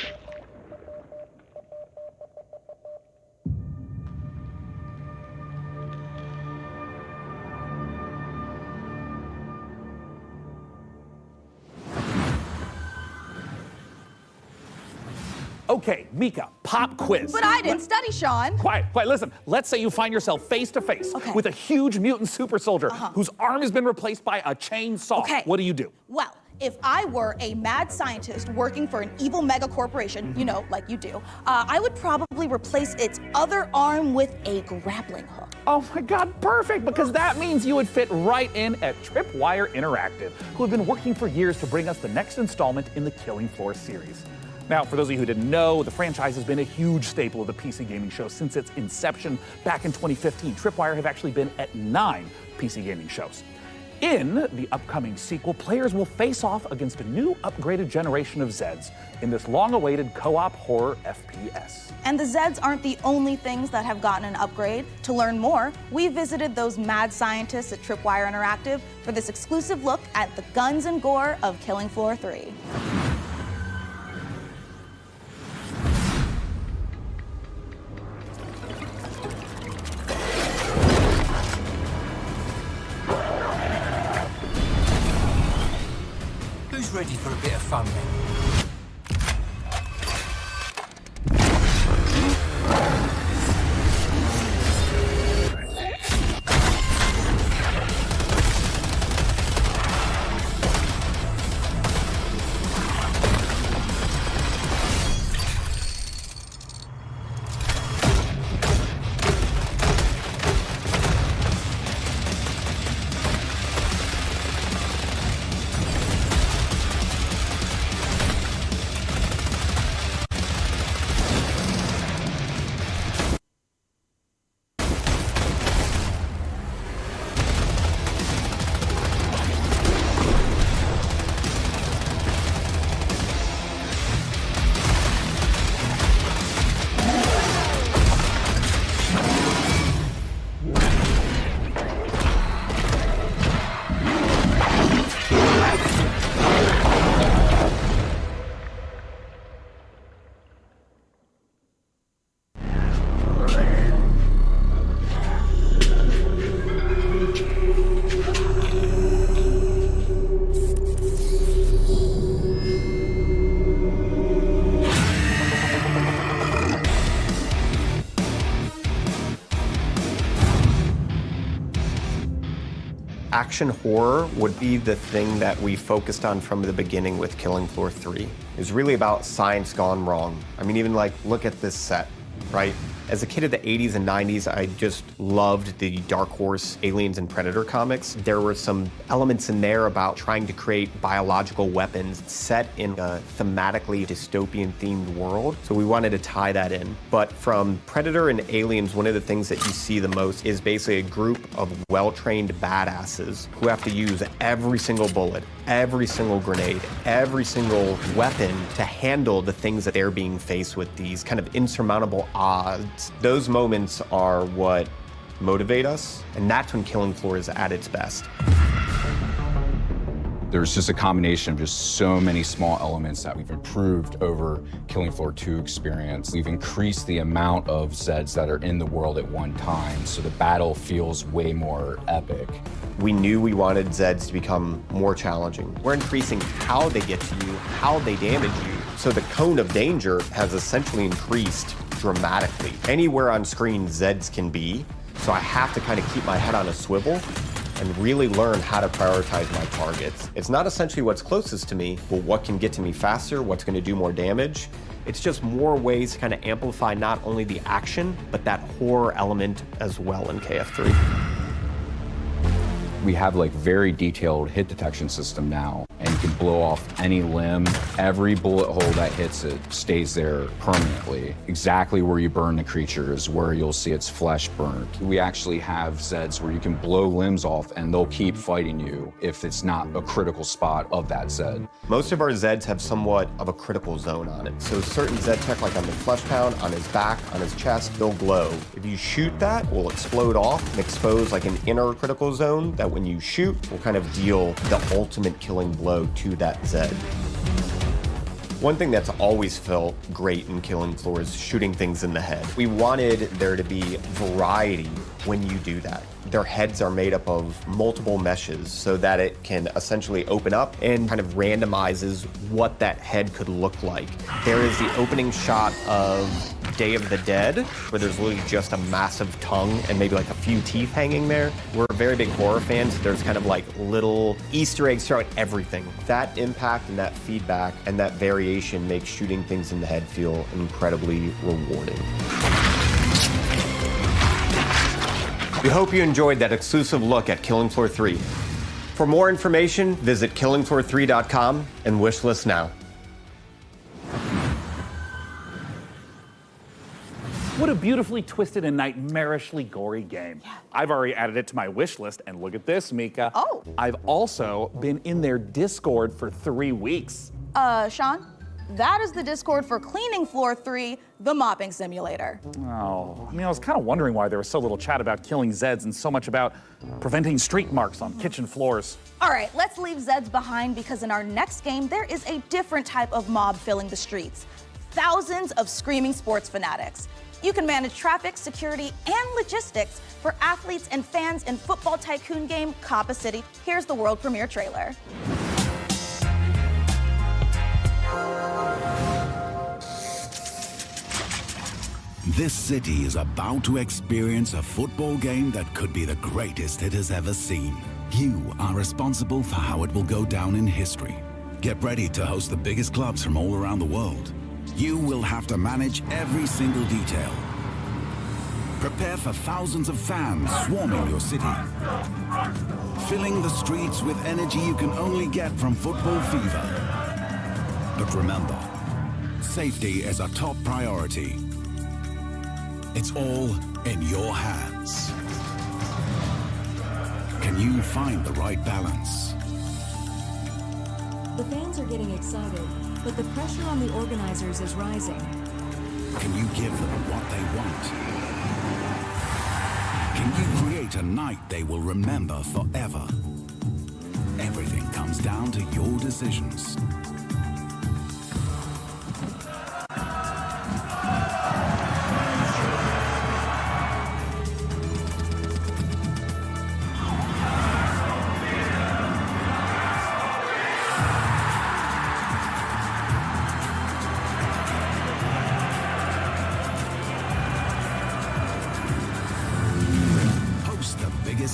Okay, Mika, pop quiz. But I didn't study, Sean. Quiet, listen. Let's say you find yourself face to face with a huge mutant super soldier whose arm has been replaced by a chainsaw. Okay. What do you do? Well, if I were a mad scientist working for an evil mega corporation, you know, like you do, I would probably replace its other arm with a grappling hook. Oh my God, perfect, because that means you would fit right in at Tripwire Interactive, who have been working for years to bring us the next installment in the Killing Floor series. Now, for those of you who didn't know, the franchise has been a huge staple of the PC gaming show since its inception back in 2015. Tripwire have actually been at 9 PC gaming shows. In the upcoming sequel, players will face off against a new upgraded generation of Zeds in this long-awaited co-op horror FPS. And the Zeds aren't the only things that have gotten an upgrade. To learn more, we visited those mad scientists at Tripwire Interactive for this exclusive look at the guns and gore of Killing Floor 3. Who's ready for a bit of fun then? Action horror would be the thing that we focused on from the beginning with Killing Floor 3. It was really about science gone wrong. I mean, even like, look at this set, right? As a kid of the 80s and 90s, I just loved the Dark Horse Aliens and Predator comics. There were some elements in there about trying to create biological weapons set in a thematically dystopian themed world. So we wanted to tie that in. But from Predator and Aliens, one of the things that you see the most is basically a group of well-trained badasses who have to use every single bullet, every single grenade, every single weapon to handle the things that they're being faced with, these kind of insurmountable odds. Those moments are what motivate us, and that's when Killing Floor is at its best. There's just a combination of just so many small elements that we've improved over Killing Floor 2 experience. We've increased the amount of Zeds that are in the world at one time, so the battle feels way more epic. We knew we wanted Zeds to become more challenging. We're increasing how they get to you, how they damage you. So the cone of danger has essentially increased dramatically. Anywhere on screen Zeds can be, so I have to kind of keep my head on a swivel and really learn how to prioritize my targets. It's not essentially what's closest to me, but what can get to me faster, what's going to do more damage. It's just more ways to kind of amplify not only the action, but that horror element as well in KF3. We have like very detailed hit detection system now, and you can blow off any limb. Every bullet hole that hits it stays there permanently. Exactly where you burn the creature is where you'll see its flesh burnt. We actually have Zeds where you can blow limbs off and they'll keep fighting you if it's not a critical spot of that Zed. Most of our Zeds have somewhat of a critical zone on it. So certain Zed tech, like on the flesh pound, on his back, on his chest, they'll glow. If you shoot that, it will explode off and expose like an inner critical zone that when you shoot will kind of deal the ultimate killing blow to that Zed. One thing that's always felt great in Killing Floor is shooting things in the head. We wanted there to be variety when you do that. Their heads are made up of multiple meshes so that it can essentially open up and kind of randomizes what that head could look like. There is the opening shot of Day of the Dead, where there's literally just a massive tongue and maybe like a few teeth hanging there. We're very big horror fans. There's kind of like little Easter eggs throughout everything. That impact and that feedback and that variation makes shooting things in the head feel incredibly rewarding. We hope you enjoyed that exclusive look at Killing Floor 3. For more information, visit killingfloor3.com and wishlist now. What a beautifully twisted and nightmarishly gory game. Yeah. I've already added it to my wish list, and look at this, Mika. Oh. I've also been in their Discord for 3 weeks. Sean, that is the Discord for Cleaning Floor 3, the mopping simulator. Oh, I mean, I was kind of wondering why there was so little chat about killing Zeds and so much about preventing streak marks on kitchen floors. All right, let's leave Zeds behind because in our next game, there is a different type of mob filling the streets. Thousands of screaming sports fanatics. You can manage traffic, security, and logistics for athletes and fans in football tycoon game Kappa City. Here's the world premiere trailer. This city is about to experience a football game that could be the greatest it has ever seen. You are responsible for how it will go down in history. Get ready to host the biggest clubs from all around the world. You will have to manage every single detail. Prepare for thousands of fans swarming your city, filling the streets with energy you can only get from football fever. But remember, safety is a top priority. It's all in your hands. Can you find the right balance? The fans are getting excited, but the pressure on the organizers is rising. Can you give them what they want? Can you create a night they will remember forever? Everything comes down to your decisions.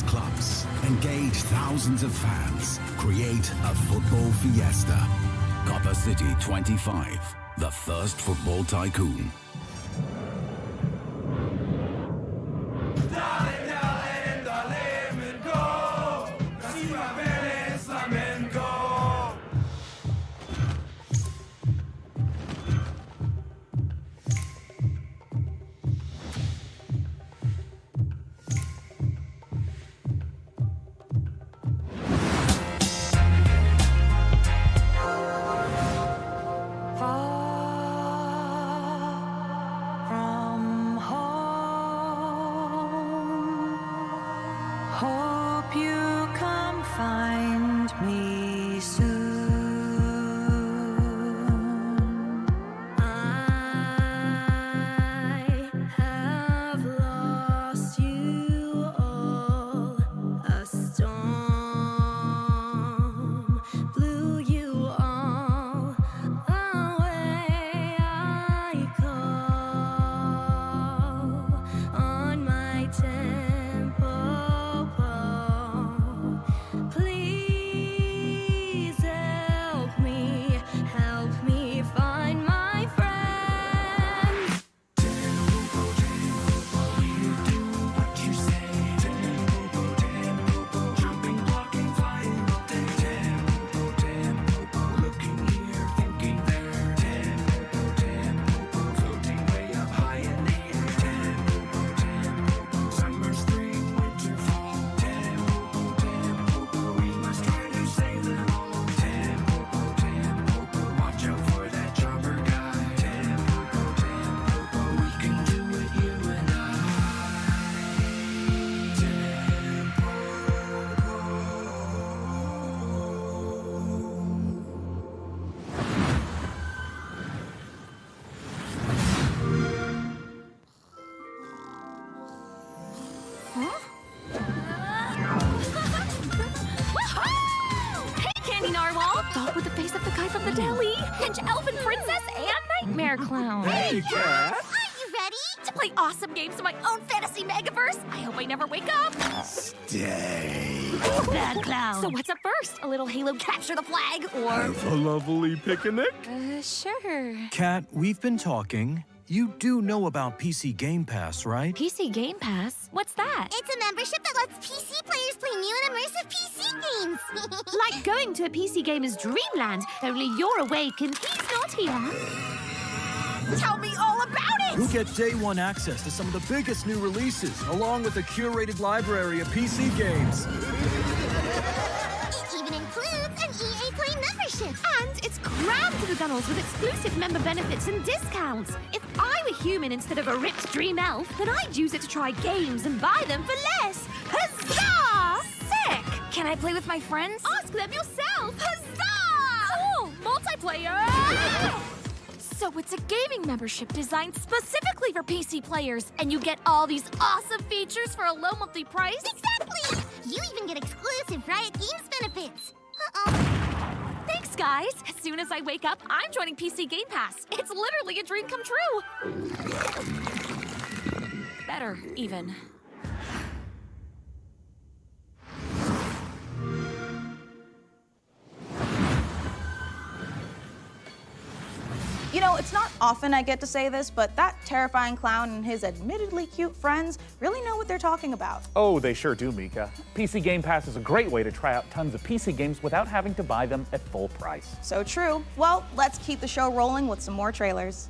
Clubs, engage thousands of fans, create a football fiesta. Copper City 25, the first football tycoon. Hope you come find me soon. I have lost you all, a storm. Hey, Candy Narwhal! Dog with the face of the guy from the deli! Pinch Elfin Princess and Nightmare Clown! Hey, Cat! Are you ready to play awesome games in my own fantasy megaverse? I hope I never wake up! Stay. Bad Clown! So what's up first? A little Halo capture the flag, or... Have a lovely picnic. Sure. Kat, we've been talking. You do know about PC Game Pass, right? PC Game Pass? What's that? It's a membership that lets PC players play new and immersive PC games. Like going to a PC gamer's dreamland, only you're awake and he's not here. Tell me all about it! You'll get day one access to some of the biggest new releases, along with a curated library of PC games. It even includes an EA Play membership. And it's crammed to the gunnels with exclusive member benefits and discounts. If I were human instead of a ripped dream elf, then I'd use it to try games and buy them for less. Huzzah! Sick! Can I play with my friends? Ask them yourself! Huzzah! Cool! Multiplayer! So it's a gaming membership designed specifically for PC players, and you get all these awesome features for a low monthly price? Exactly! You even get exclusive Riot Games benefits. Uh-oh. Thanks, guys. As soon as I wake up, I'm joining PC Game Pass. It's literally a dream come true. Better, even. You know, it's not often I get to say this, but that terrifying clown and his admittedly cute friends really know what they're talking about. Oh, they sure do, Mika. PC Game Pass is a great way to try out tons of PC games without having to buy them at full price. So true. Well, let's keep the show rolling with some more trailers.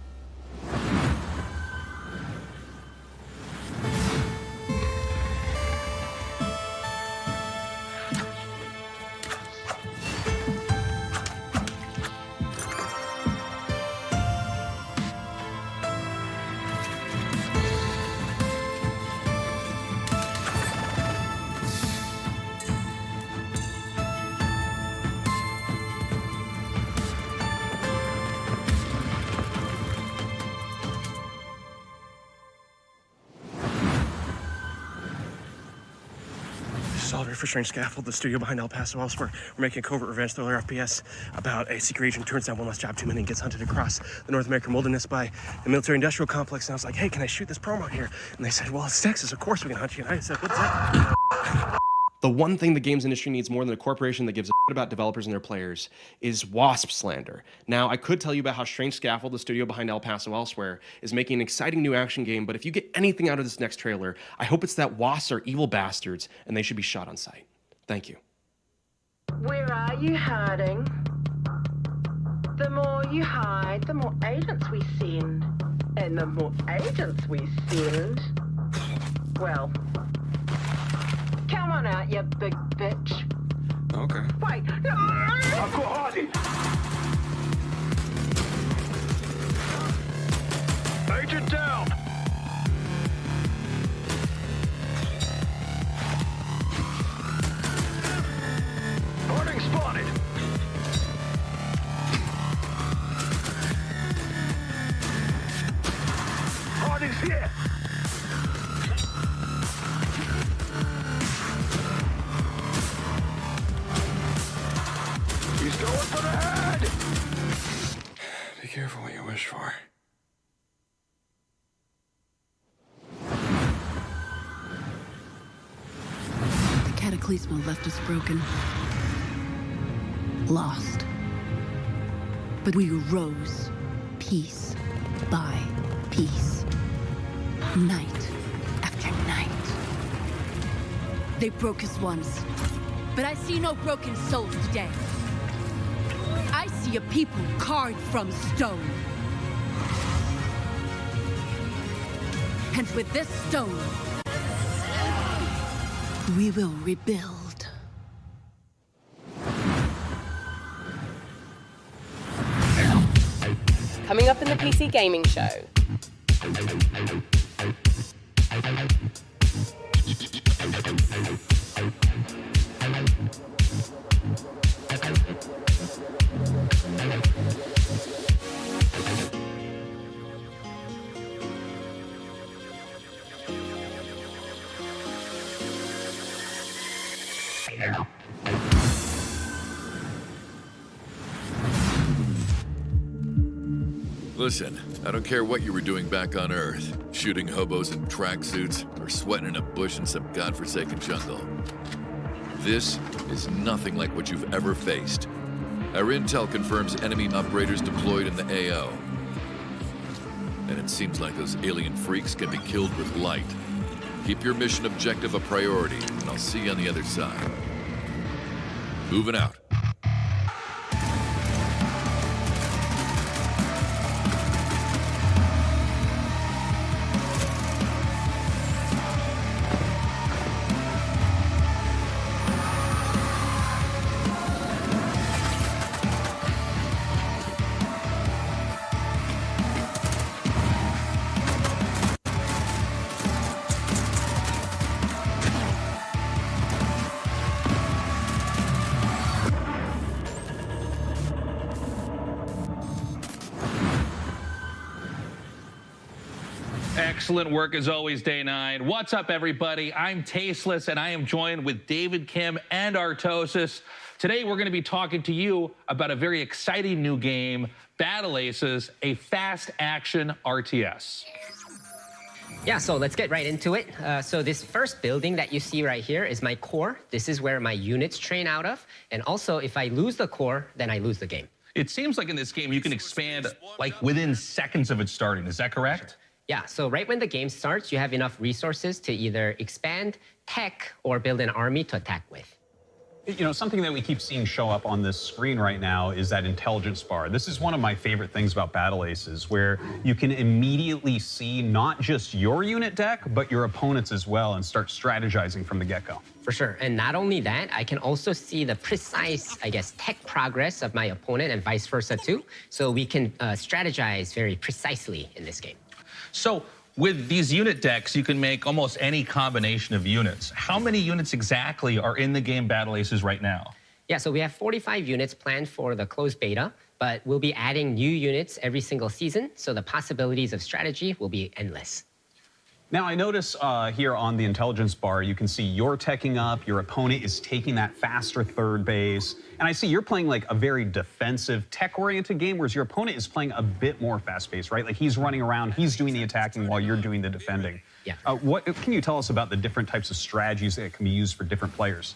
For Strange Scaffold, the studio behind El Paso elsewhere. We're making a covert revenge thriller FPS about a secret agent turns down one last job too many and gets hunted across the North American wilderness by the military-industrial complex. And I was like, hey, can I shoot this promo here? And they said, well, it's Texas, of course we can hunt you. And I said, what's that? The one thing the games industry needs more than a corporation that gives a shit about developers and their players is WASP slander. Now, I could tell you about how Strange Scaffold, the studio behind El Paso elsewhere, is making an exciting new action game, but if you get anything out of this next trailer, I hope it's that WASPs are evil bastards and they should be shot on sight. Thank you. Where are you hiding? The more you hide, the more agents we send. And the more agents we send, well, come on out, you big bitch. Okay. Wait, no! I've got Hardy. Agent down! Harding spotted! Harding's here! He's going for the head! Be careful what you wish for. The cataclysm left us broken. Lost. But we rose, piece by piece, night after night. They broke us once, but I see no broken souls today. I see a people carved from stone. And with this stone, we will rebuild. Coming up in the PC Gaming Show. Listen, I don't care what you were doing back on Earth, shooting hobos in tracksuits or sweating in a bush in some godforsaken jungle. This is nothing like what you've ever faced. Our intel confirms enemy operators deployed in the AO. And it seems like those alien freaks can be killed with light. Keep your mission objective a priority, and I'll see you on the other side. Moving out. Excellent work as always, Day 9. What's up, everybody? I'm Tasteless, and I am joined with David, Kim, and Artosis. Today, we're going to be talking to you about a very exciting new game, Battle Aces, a fast-action RTS. Yeah, so let's get right into it. So this first building that you see right here is my core. This is where my units train out of. And also, if I lose the core, then I lose the game. It seems like in this game, you can expand like within seconds of it starting. Is that correct? Yeah, so right when the game starts, you have enough resources to either expand, tech, or build an army to attack with. You know, something that we keep seeing show up on this screen right now is that intelligence bar. This is one of my favorite things about Battle Aces, where you can immediately see not just your unit deck, but your opponent's as well, and start strategizing from the get-go. For sure, and not only that, I can also see the precise, I guess, tech progress of my opponent and vice versa too. So we can strategize very precisely in this game. So with these unit decks, you can make almost any combination of units. How many units exactly are in the game Battle Aces right now? Yeah, so we have 45 units planned for the closed beta, but we'll be adding new units every single season, so the possibilities of strategy will be endless. Now, I notice here on the intelligence bar, you can see you're teching up, your opponent is taking that faster third base, and I see you're playing like a very defensive, tech-oriented game, whereas your opponent is playing a bit more fast-paced, right? Like he's running around, he's doing the attacking while you're doing the defending. Yeah. What can you tell us about the different types of strategies that can be used for different players?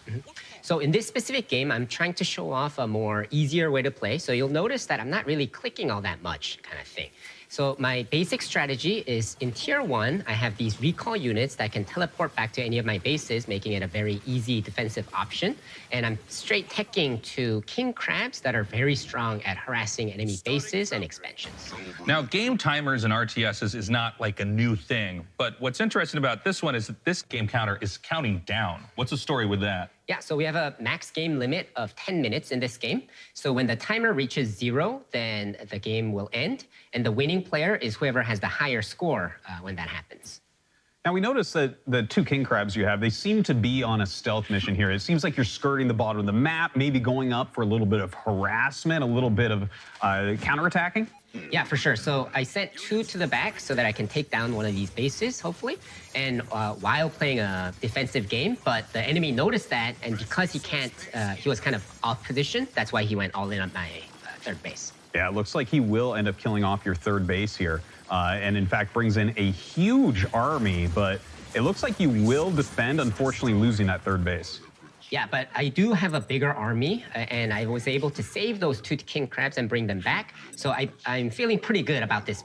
So in this specific game, I'm trying to show off a more easier way to play, so you'll notice that I'm not really clicking all that much kind of thing. So my basic strategy is in Tier 1, I have these recall units that can teleport back to any of my bases, making it a very easy defensive option. And I'm straight teching to king crabs that are very strong at harassing enemy bases and expansions. Now, game timers and RTSs is not like a new thing, but what's interesting about this one is that this game counter is counting down. What's the story with that? Yeah, so we have a max game limit of 10 minutes in this game. So when the timer reaches 0, then the game will end. And the winning player is whoever has the higher score when that happens. Now, we noticed that the two king crabs you have, they seem to be on a stealth mission here. It seems like you're skirting the bottom of the map, maybe going up for a little bit of harassment, a little bit of counterattacking. Yeah, for sure. So I sent 2 to the back so that I can take down one of these bases, hopefully, and while playing a defensive game. But the enemy noticed that, and because he can't, he was kind of off position, that's why he went all in on my third base. Yeah, it looks like he will end up killing off your third base here, and in fact brings in a huge army, but it looks like you will defend, unfortunately losing that third base. Yeah, but I do have a bigger army, and I was able to save those 2 king crabs and bring them back. So I'm feeling pretty good about this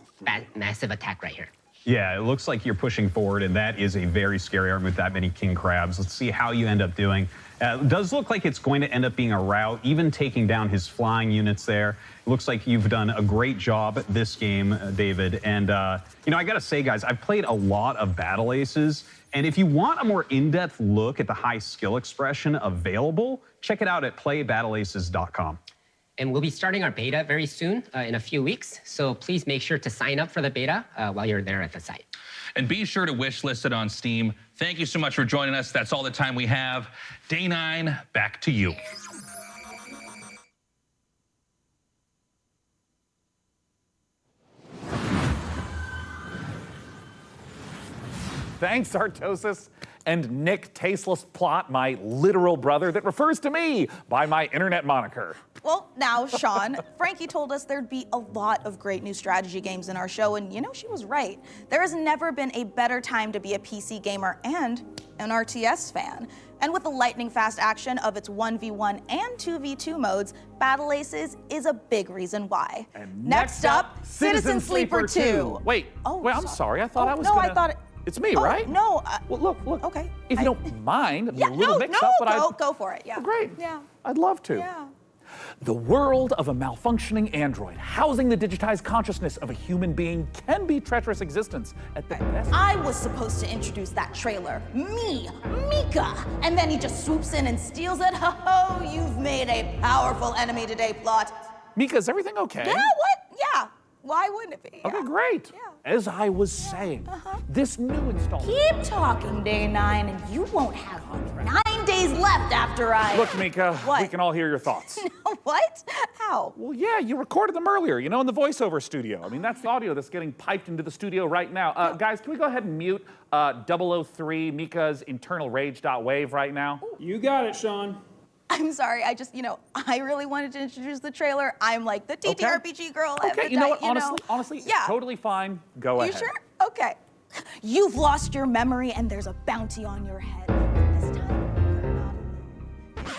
massive attack right here. Yeah, it looks like you're pushing forward, and that is a very scary army with that many king crabs. Let's see how you end up doing. It does look like it's going to end up being a rout, even taking down his flying units there. It looks like you've done a great job this game, David. And, you know, I got to say, guys, I've played a lot of Battle Aces. And if you want a more in-depth look at the high skill expression available, check it out at playbattleaces.com. And we'll be starting our beta very soon, in a few weeks. So please make sure to sign up for the beta while you're there at the site. And be sure to wish list it on Steam. Thank you so much for joining us. That's all the time we have. Day 9, back to you. Thanks, Artosis. and Nick Tasteless Plot, my literal brother that refers to me by my internet moniker. Well, now, Sean, Frankie told us there'd be a lot of great new strategy games in our show, and you know, she was right. There has never been a better time to be a PC gamer and an RTS fan. And with the lightning-fast action of its 1v1 and 2v2 modes, Battle Aces is a big reason why. And next up, Citizen Sleeper 2. Wait, I'm sorry. I thought I was I thought it... It's me, right? No. Well, look. Okay. If you don't mind, it'd be a little mix-up, but go for it, yeah. Great. Yeah. I'd love to. Yeah. The world of a malfunctioning android housing the digitized consciousness of a human being can be treacherous existence at the best. I was supposed to introduce that trailer. Me, Mika. And then he just swoops in and steals it. Ho, you've made a powerful enemy today, Plot. Mika, is everything okay? Yeah, what? Yeah. Why wouldn't it be? Okay, great. Yeah. As I was saying, this new installment... Keep talking, Day 9, and you won't have 9 days left after I... Look, Mika, What? we can all hear your thoughts. What? How? Well, yeah, you recorded them earlier, you know, in the voiceover studio. I mean, that's the audio that's getting piped into the studio right now. Guys, can we go ahead and mute 003 Mika's internal rage.wave right now? You got it, Sean. I'm sorry, I really wanted to introduce the trailer. I'm like the TTRPG girl. Okay, you know what, honestly, yeah. it's totally fine. Go ahead. You sure? Okay. You've lost your memory and there's a bounty on your head. This time,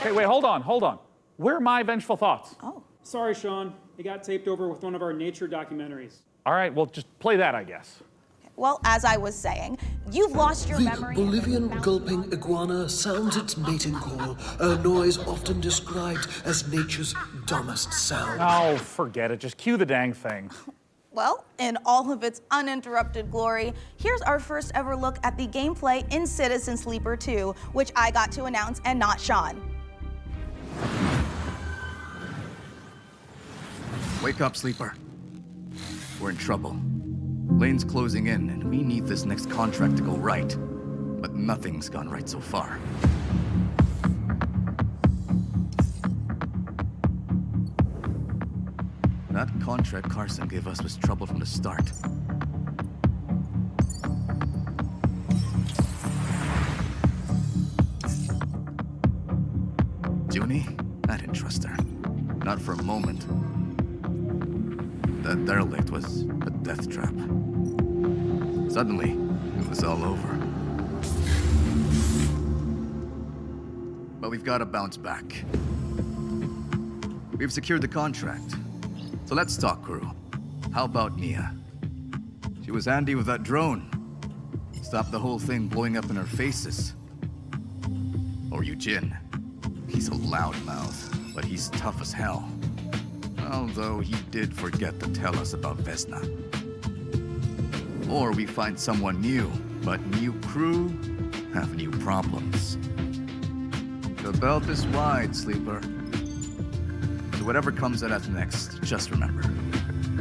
Okay, wait, hold on. Where are my vengeful thoughts? Oh. Sorry, Sean. It got taped over with one of our nature documentaries. All right, well, just play that, I guess. Well, as I was saying, you've lost your memory. The Bolivian gulping iguana sounds its mating call, a noise often described as nature's dumbest sound. Oh, forget it. Just cue the dang thing. Well, in all of its uninterrupted glory, here's our first ever look at the gameplay in Citizen Sleeper 2, which I got to announce and not Sean. Wake up, Sleeper. We're in trouble. Lane's closing in, and we need this next contract to go right. But nothing's gone right so far. That contract Carson gave us was trouble from the start. Junie? I didn't trust her. Not for a moment. That derelict was a death trap. Suddenly, it was all over. But we've got to bounce back. We've secured the contract. So let's talk, crew. How about Mia? She was handy with that drone. Stopped the whole thing blowing up in our faces. Or Eugene. He's a loudmouth, but he's tough as hell. Although he did forget to tell us about Vesna. Or we find someone new, but new crew have new problems. The belt is wide, Sleeper. So whatever comes at us next, just remember,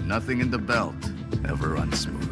nothing in the belt ever runs smooth.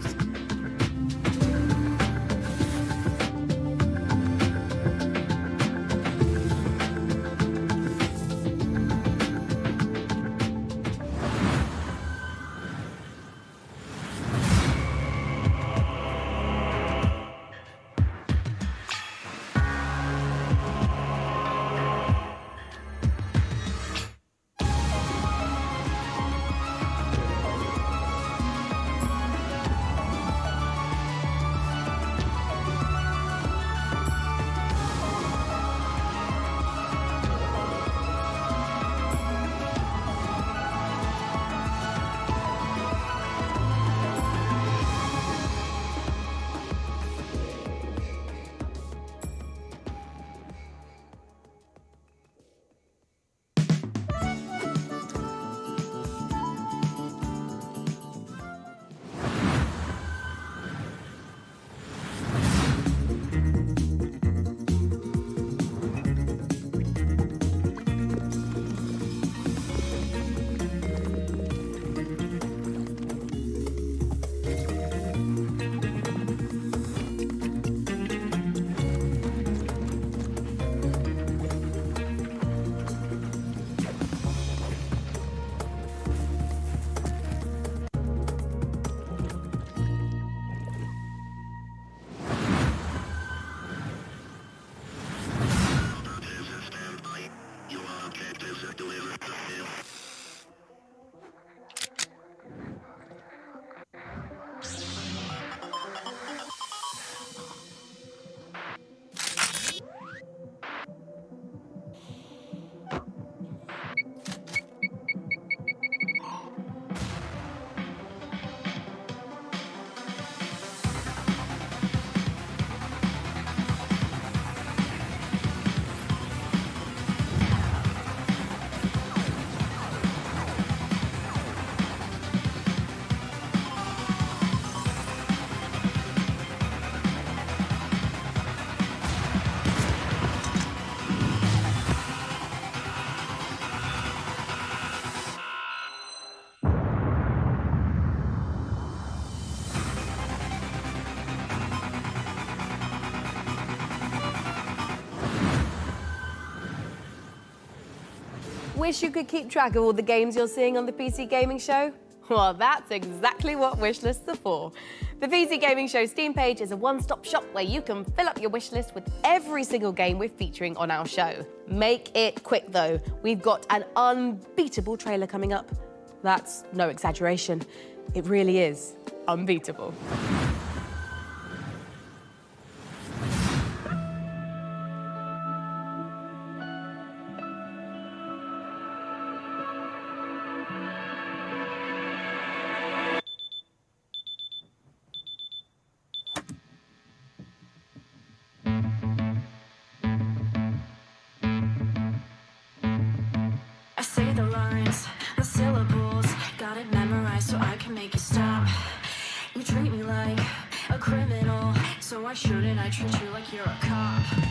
wish you could keep track of all the games you're seeing on the PC Gaming Show? Well, that's exactly what wishlists are for. The PC Gaming Show Steam page is a one-stop shop where you can fill up your wishlist with every single game we're featuring on our show. Make it quick, though. We've got an unbeatable trailer coming up. That's no exaggeration. It really is unbeatable. I say the lines, the syllables, got it memorized so I can make you stop. You treat me like a criminal, so why shouldn't I treat you like you're a cop?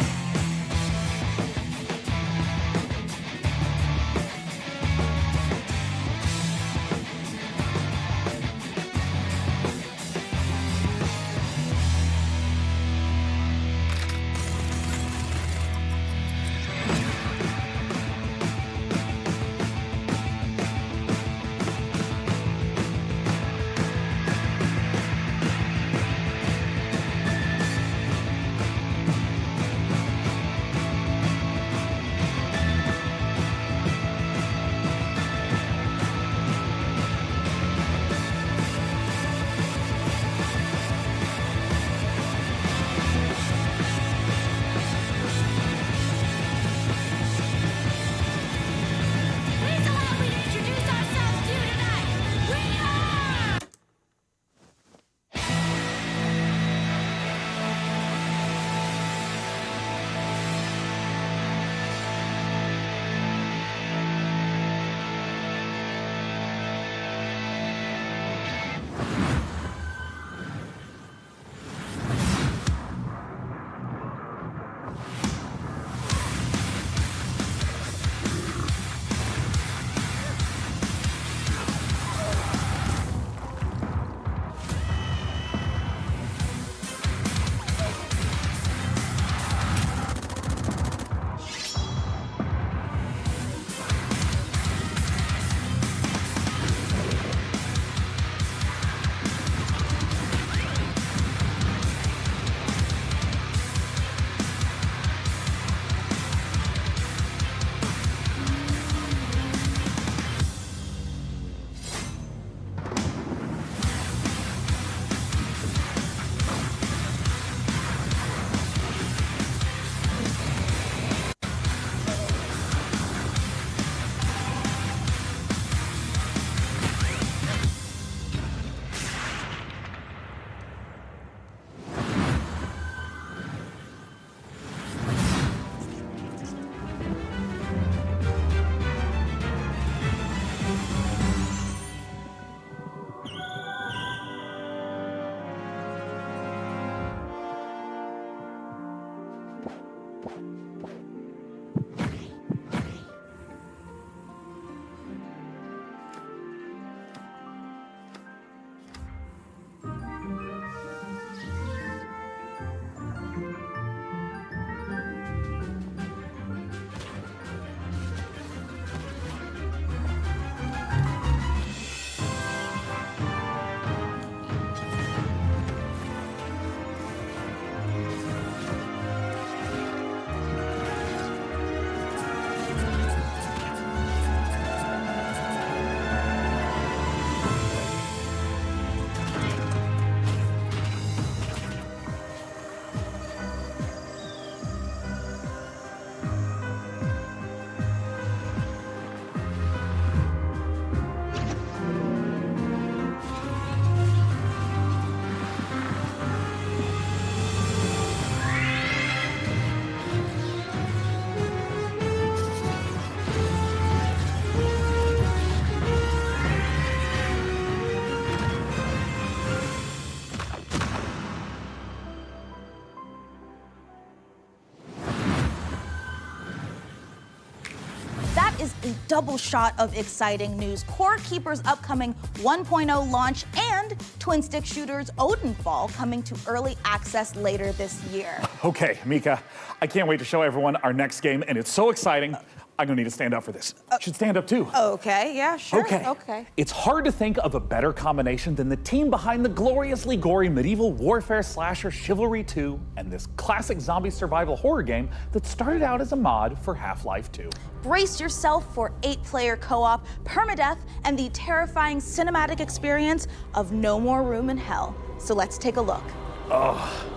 is a double shot of exciting news. Core Keeper's upcoming 1.0 launch and twin stick shooters Odenfall coming to early access later this year. Okay, Mika, I can't wait to show everyone our next game, and it's so exciting. I'm gonna need to stand up for this. You should stand up too. Okay, yeah, sure. Okay. It's hard to think of a better combination than the team behind the gloriously gory medieval warfare slasher Chivalry 2 and this classic zombie survival horror game that started out as a mod for Half-Life 2. Brace yourself for 8-player co-op, permadeath, and the terrifying cinematic experience of No More Room in Hell. So let's take a look. Oh.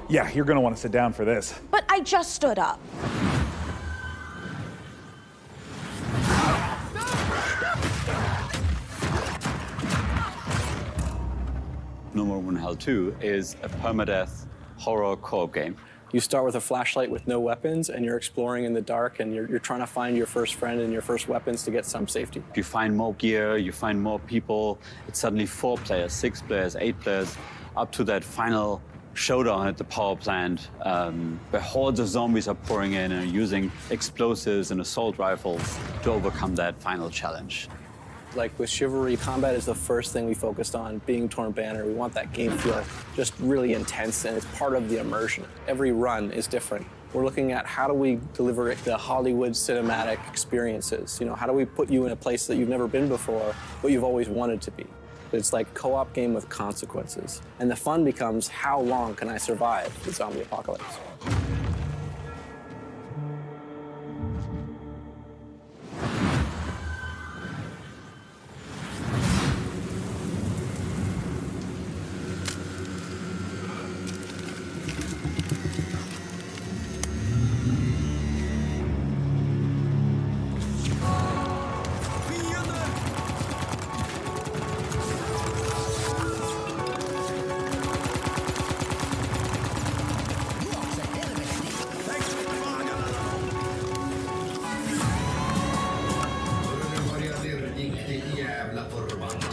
Yeah, you're gonna want to sit down for this. But I just stood up. No More Room in Hell 2 is a permadeath horror co-op game. You start with a flashlight with no weapons, and you're exploring in the dark, and you're trying to find your first friend and your first weapons to get some safety. You find more gear, you find more people. It's suddenly 4 players, 6 players, 8 players, up to that final showdown at the power plant, where hordes of zombies are pouring in and are using explosives and assault rifles to overcome that final challenge. Like with Chivalry, combat is the first thing we focused on, being Torn Banner. We want that game feel just really intense, and it's part of the immersion. Every run is different. We're looking at how do we deliver the Hollywood cinematic experiences? You know, how do we put you in a place that you've never been before, but you've always wanted to be? It's like a co-op game with consequences. And the fun becomes, how long can I survive the zombie apocalypse?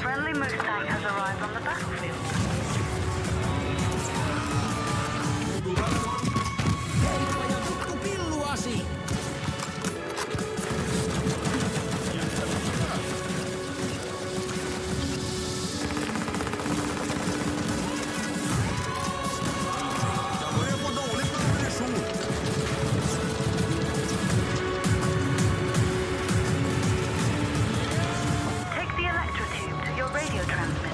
Friendly Mustang has arrived on the battlefield. Take the electrotube to your radio transmitter.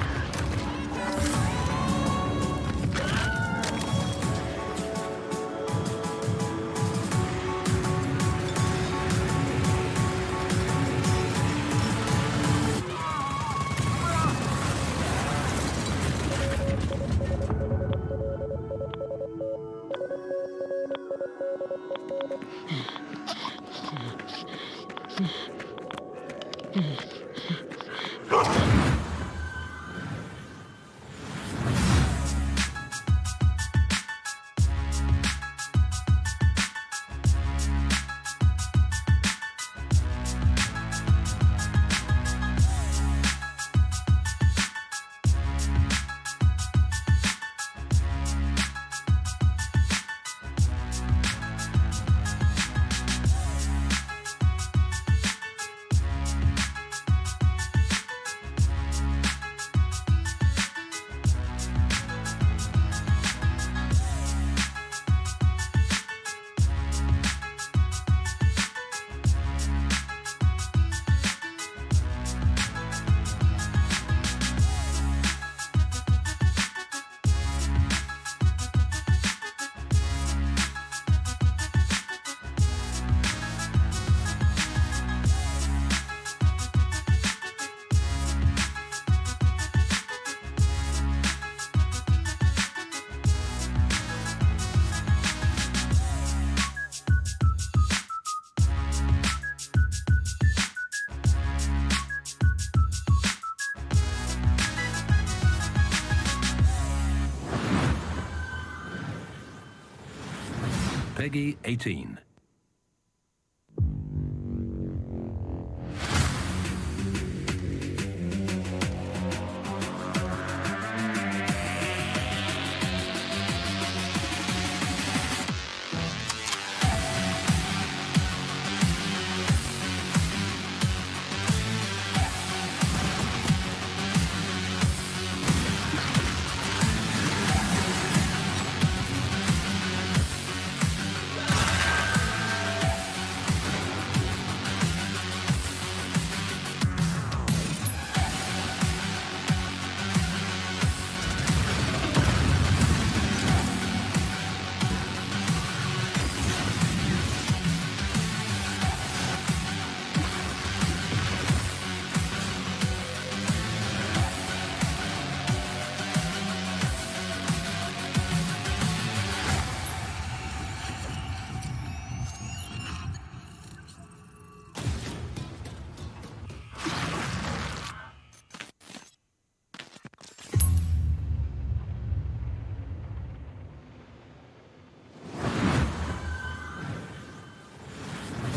Peggy 18.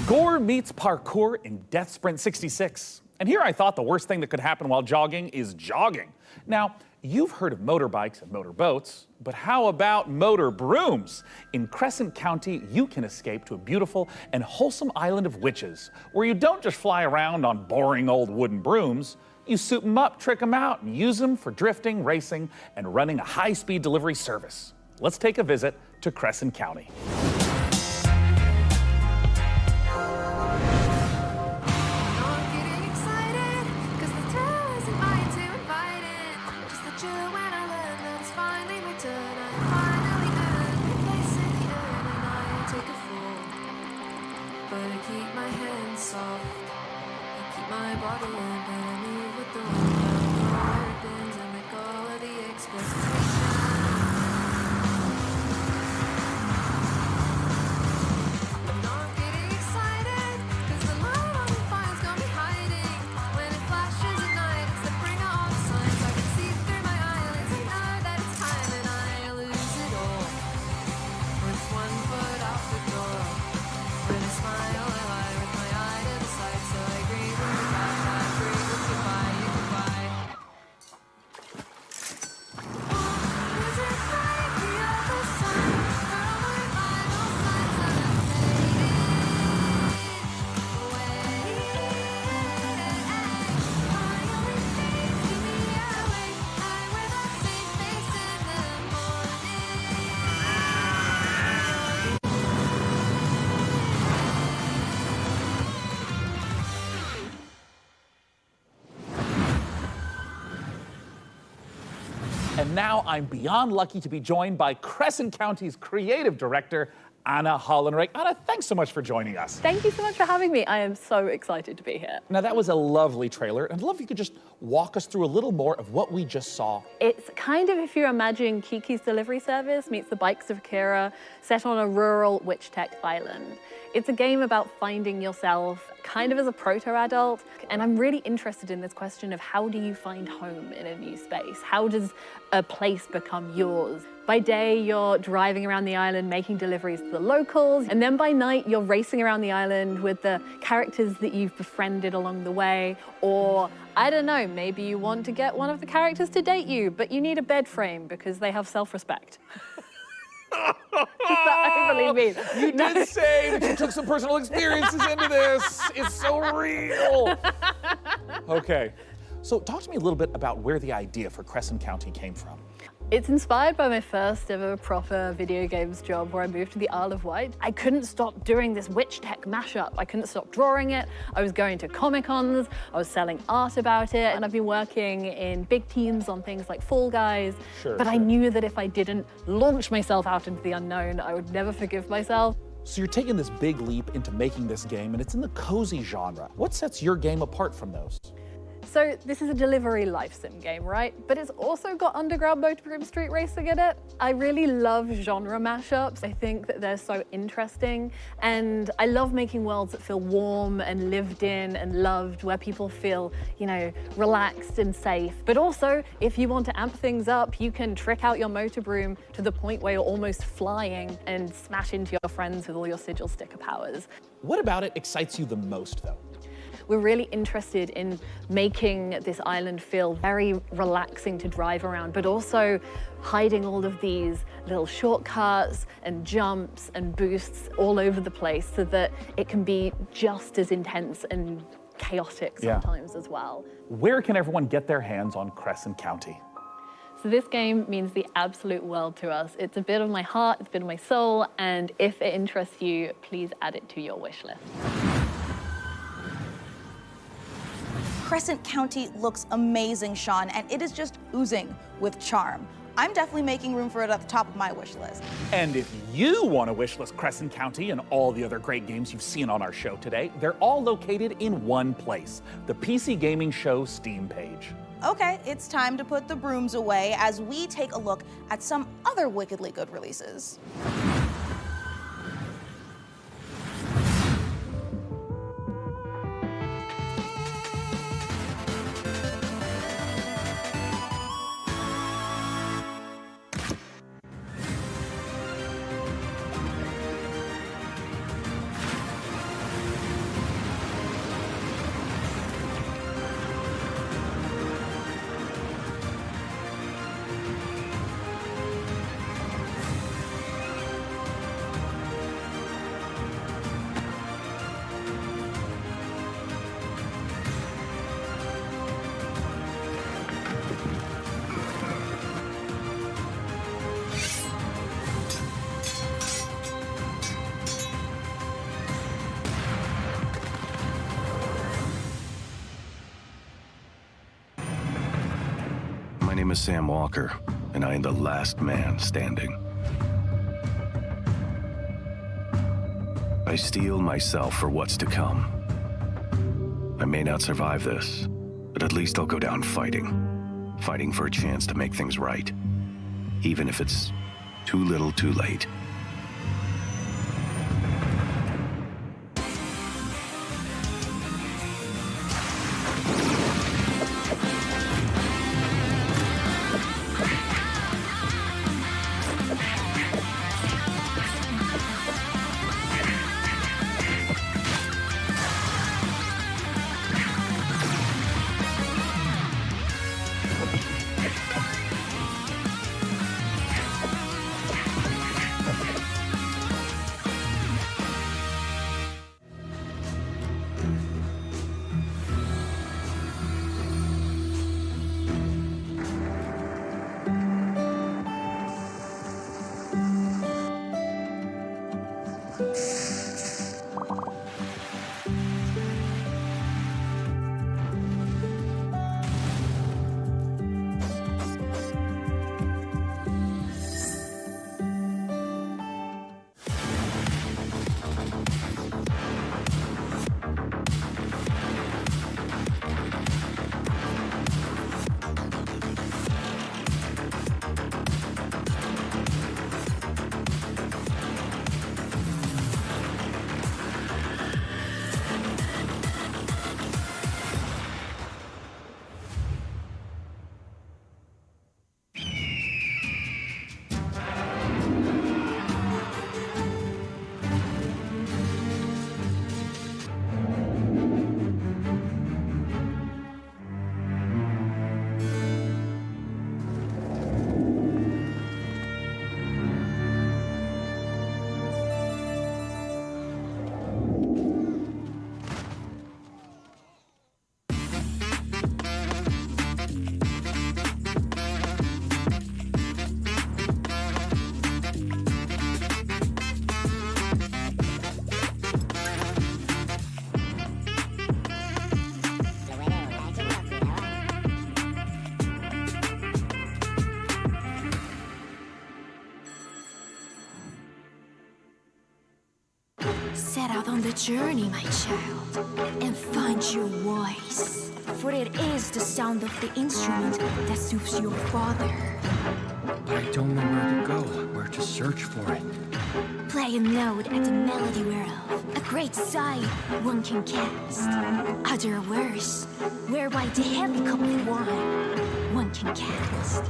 Gore meets parkour in Death Sprint 66. And here I thought the worst thing that could happen while jogging is jogging. Now, you've heard of motorbikes and motorboats, but how about motor brooms? In Crescent County, you can escape to a beautiful and wholesome island of witches, where you don't just fly around on boring old wooden brooms. You soup them up, trick them out, and use them for drifting, racing, and running a high-speed delivery service. Let's take a visit to Crescent County. And now I'm beyond lucky to be joined by Crescent County's creative director, Anna Hollenreich. Anna, thanks so much for joining us. Thank you so much for having me. I am so excited to be here. Now, that was a lovely trailer, and I'd love if you could just walk us through a little more of what we just saw. It's kind of if you imagine Kiki's Delivery Service meets the Bikes of Kira, set on a rural witch tech island. It's a game about finding yourself kind of as a proto-adult, and I'm really interested in this question of how do you find home in a new space? How does a place become yours? By day, you're driving around the island, making deliveries to the locals, and then by night, you're racing around the island with the characters that you've befriended along the way, or I don't know, maybe you want to get one of the characters to date you, but you need a bed frame because they have self-respect. That overly mean. You did say that you took some personal experiences into this. It's so real. Okay, so talk to me a little bit about where the idea for Crescent County came from. It's inspired by my first ever proper video games job where I moved to the Isle of Wight. I couldn't stop doing this witch tech mashup. I couldn't stop drawing it. I was going to Comic-Cons, I was selling art about it, and I've been working in big teams on things like Fall Guys. But I knew that if I didn't launch myself out into the unknown, I would never forgive myself. So you're taking this big leap into making this game, and it's in the cozy genre. What sets your game apart from those? So this is a delivery life sim game, right? But it's also got underground motorbroom street racing in it. I really love genre mashups. I think that they're so interesting. And I love making worlds that feel warm and lived in and loved, where people feel, you know, relaxed and safe. But also, if you want to amp things up, you can trick out your motorbroom to the point where you're almost flying and smash into your friends with all your sigil sticker powers. What about it excites you the most, though? We're really interested in making this island feel very relaxing to drive around, but also hiding all of these little shortcuts and jumps and boosts all over the place so that it can be just as intense and chaotic sometimes as well. Where can everyone get their hands on Crescent County? So this game means the absolute world to us. It's a bit of my heart, it's a bit of my soul, and if it interests you, please add it to your wish list. Crescent County looks amazing, Sean, and it is just oozing with charm. I'm definitely making room for it at the top of my wish list. And if you want to wish list Crescent County and all the other great games you've seen on our show today, they're all located in one place, the PC Gaming Show Steam page. Okay, it's time to put the brooms away as we take a look at some other wickedly good releases. is Sam Walker, and I am the last man standing. I steel myself for what's to come. I may not survive this, but at least I'll go down fighting. Fighting for a chance to make things right. Even if it's too little too late. Set out on the journey, my child, and find your voice. For it is the sound of the instrument that soothes your father. But I don't know where to go, where to search for it. Play a note at the melody whereof a great sight one can cast. Other worse, whereby the heavy cup of wine one can cast.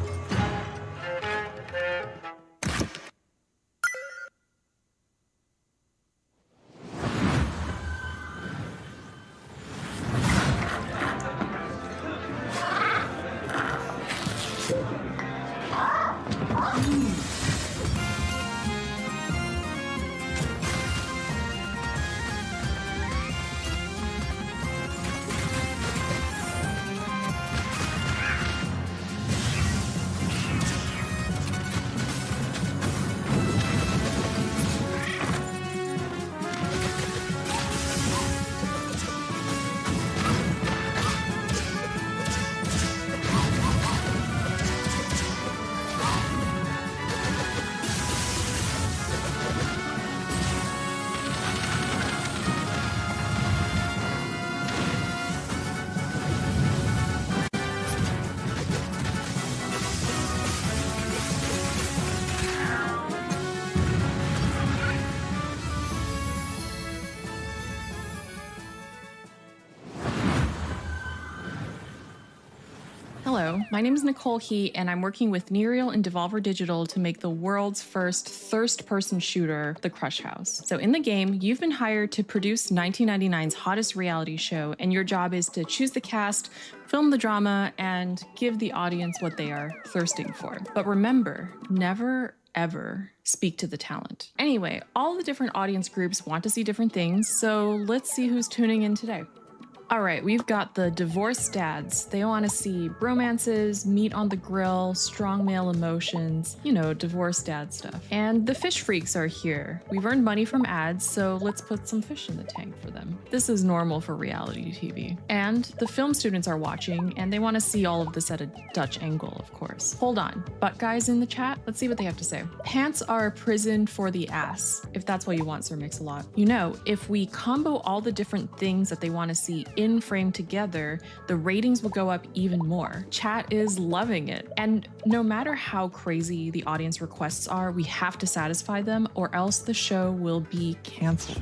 Hello, my name is Nicole He, and I'm working with Nereal and Devolver Digital to make the world's first first-person shooter, The Crush House. So in the game, you've been hired to produce 1999's hottest reality show, and your job is to choose the cast, film the drama, and give the audience what they are thirsting for. But remember, never ever speak to the talent. Anyway, all the different audience groups want to see different things, so let's see who's tuning in today. All right, we've got the divorced dads. They want to see romances, meat on the grill, strong male emotions, you know, divorced dad stuff. And the fish freaks are here. We've earned money from ads, so let's put some fish in the tank for them. This is normal for reality TV. And the film students are watching, and they want to see all of this at a Dutch angle, of course. Hold on, butt guys in the chat? Let's see what they have to say. Pants are a prison for the ass, if that's what you want, Sir Mix-a-Lot. You know, if we combo all the different things that they want to see in frame together, the ratings will go up even more. Chat is loving it. And no matter how crazy the audience requests are, we have to satisfy them or else the show will be canceled.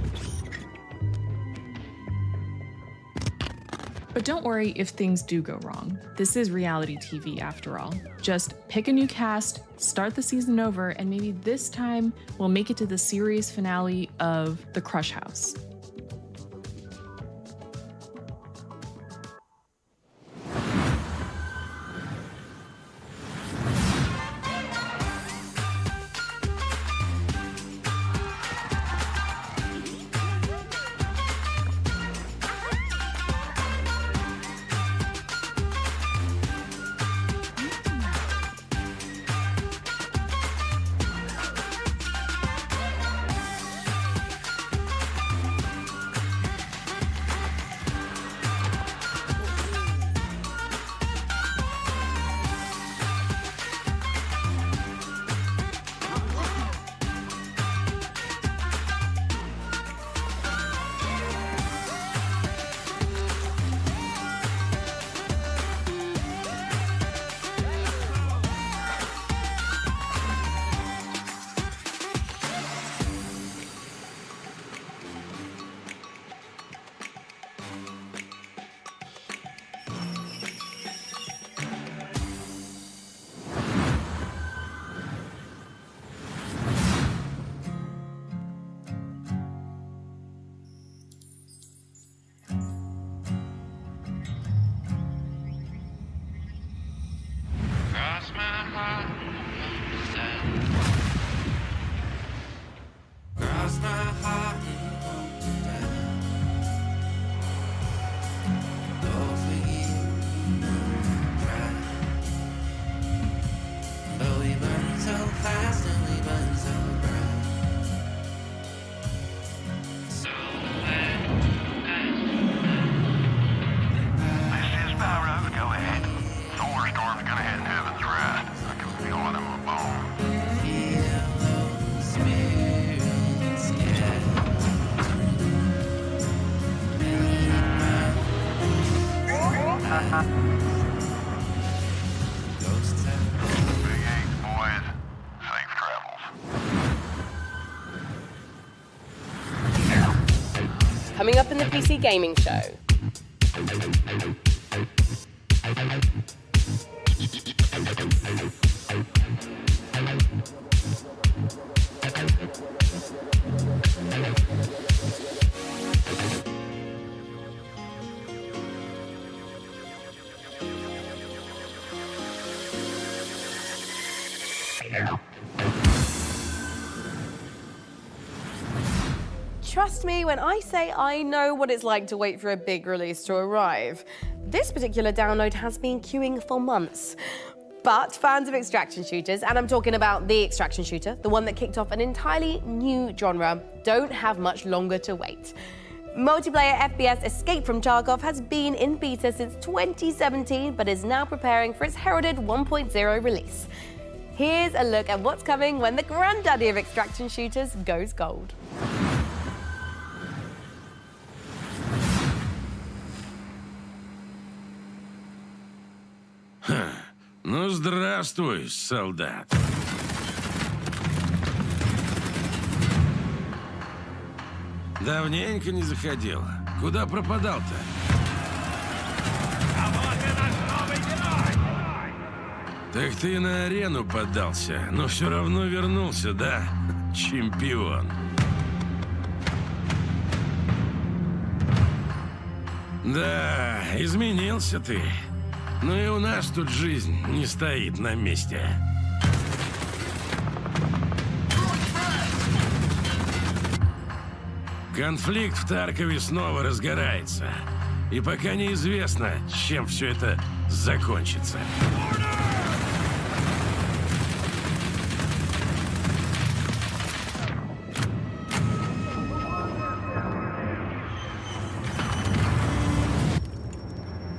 But don't worry if things do go wrong. This is reality TV after all. Just pick a new cast, start the season over, and maybe this time we'll make it to the series finale of The Crush House. Coming up in the PC Gaming Show. Trust me when I say I know what it's like to wait for a big release to arrive. This particular download has been queuing for months. But fans of extraction shooters, and I'm talking about the extraction shooter, the one that kicked off an entirely new genre, don't have much longer to wait. Multiplayer FPS Escape from Tarkov has been in beta since 2017, but is now preparing for its heralded 1.0 release. Here's a look at what's coming when the granddaddy of extraction shooters goes gold. Ну, здравствуй, солдат. Давненько не заходил. Куда пропадал-то? Так ты на арену поддался, но все равно вернулся, да? Чемпион. Да, изменился ты. Но и у нас тут жизнь не стоит на месте. Конфликт в Таркове снова разгорается. И пока неизвестно, чем все это закончится.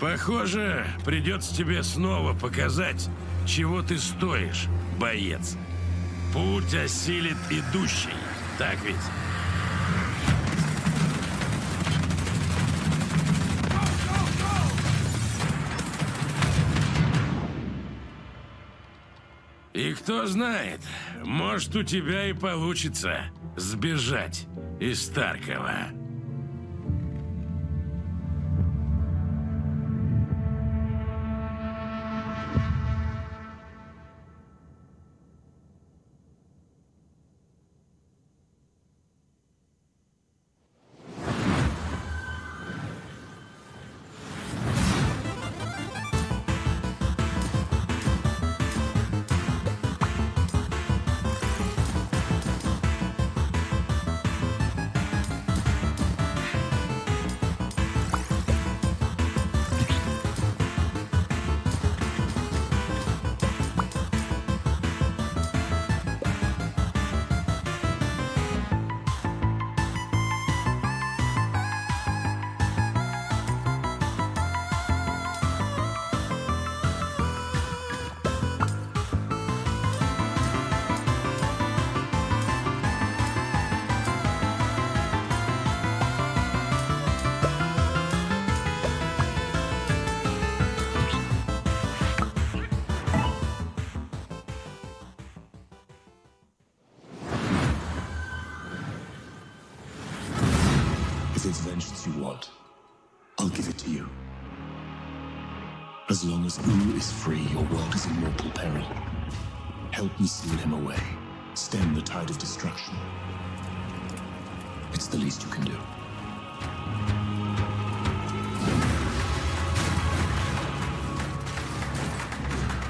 Похоже, придется тебе снова показать, чего ты стоишь, боец. Путь осилит идущий, так ведь? И кто знает, может, у тебя и получится сбежать из Таркова. If it's vengeance you want, I'll give it to you. As long as Wu is free, your world is in mortal peril. Help me seal him away. Stem the tide of destruction. It's the least you can do.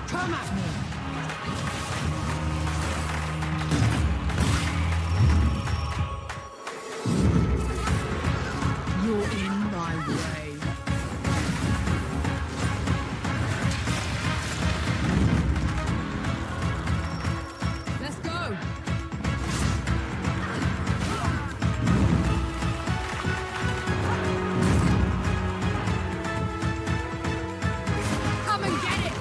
Come at me! You're in my way. Let's go! Come and get it!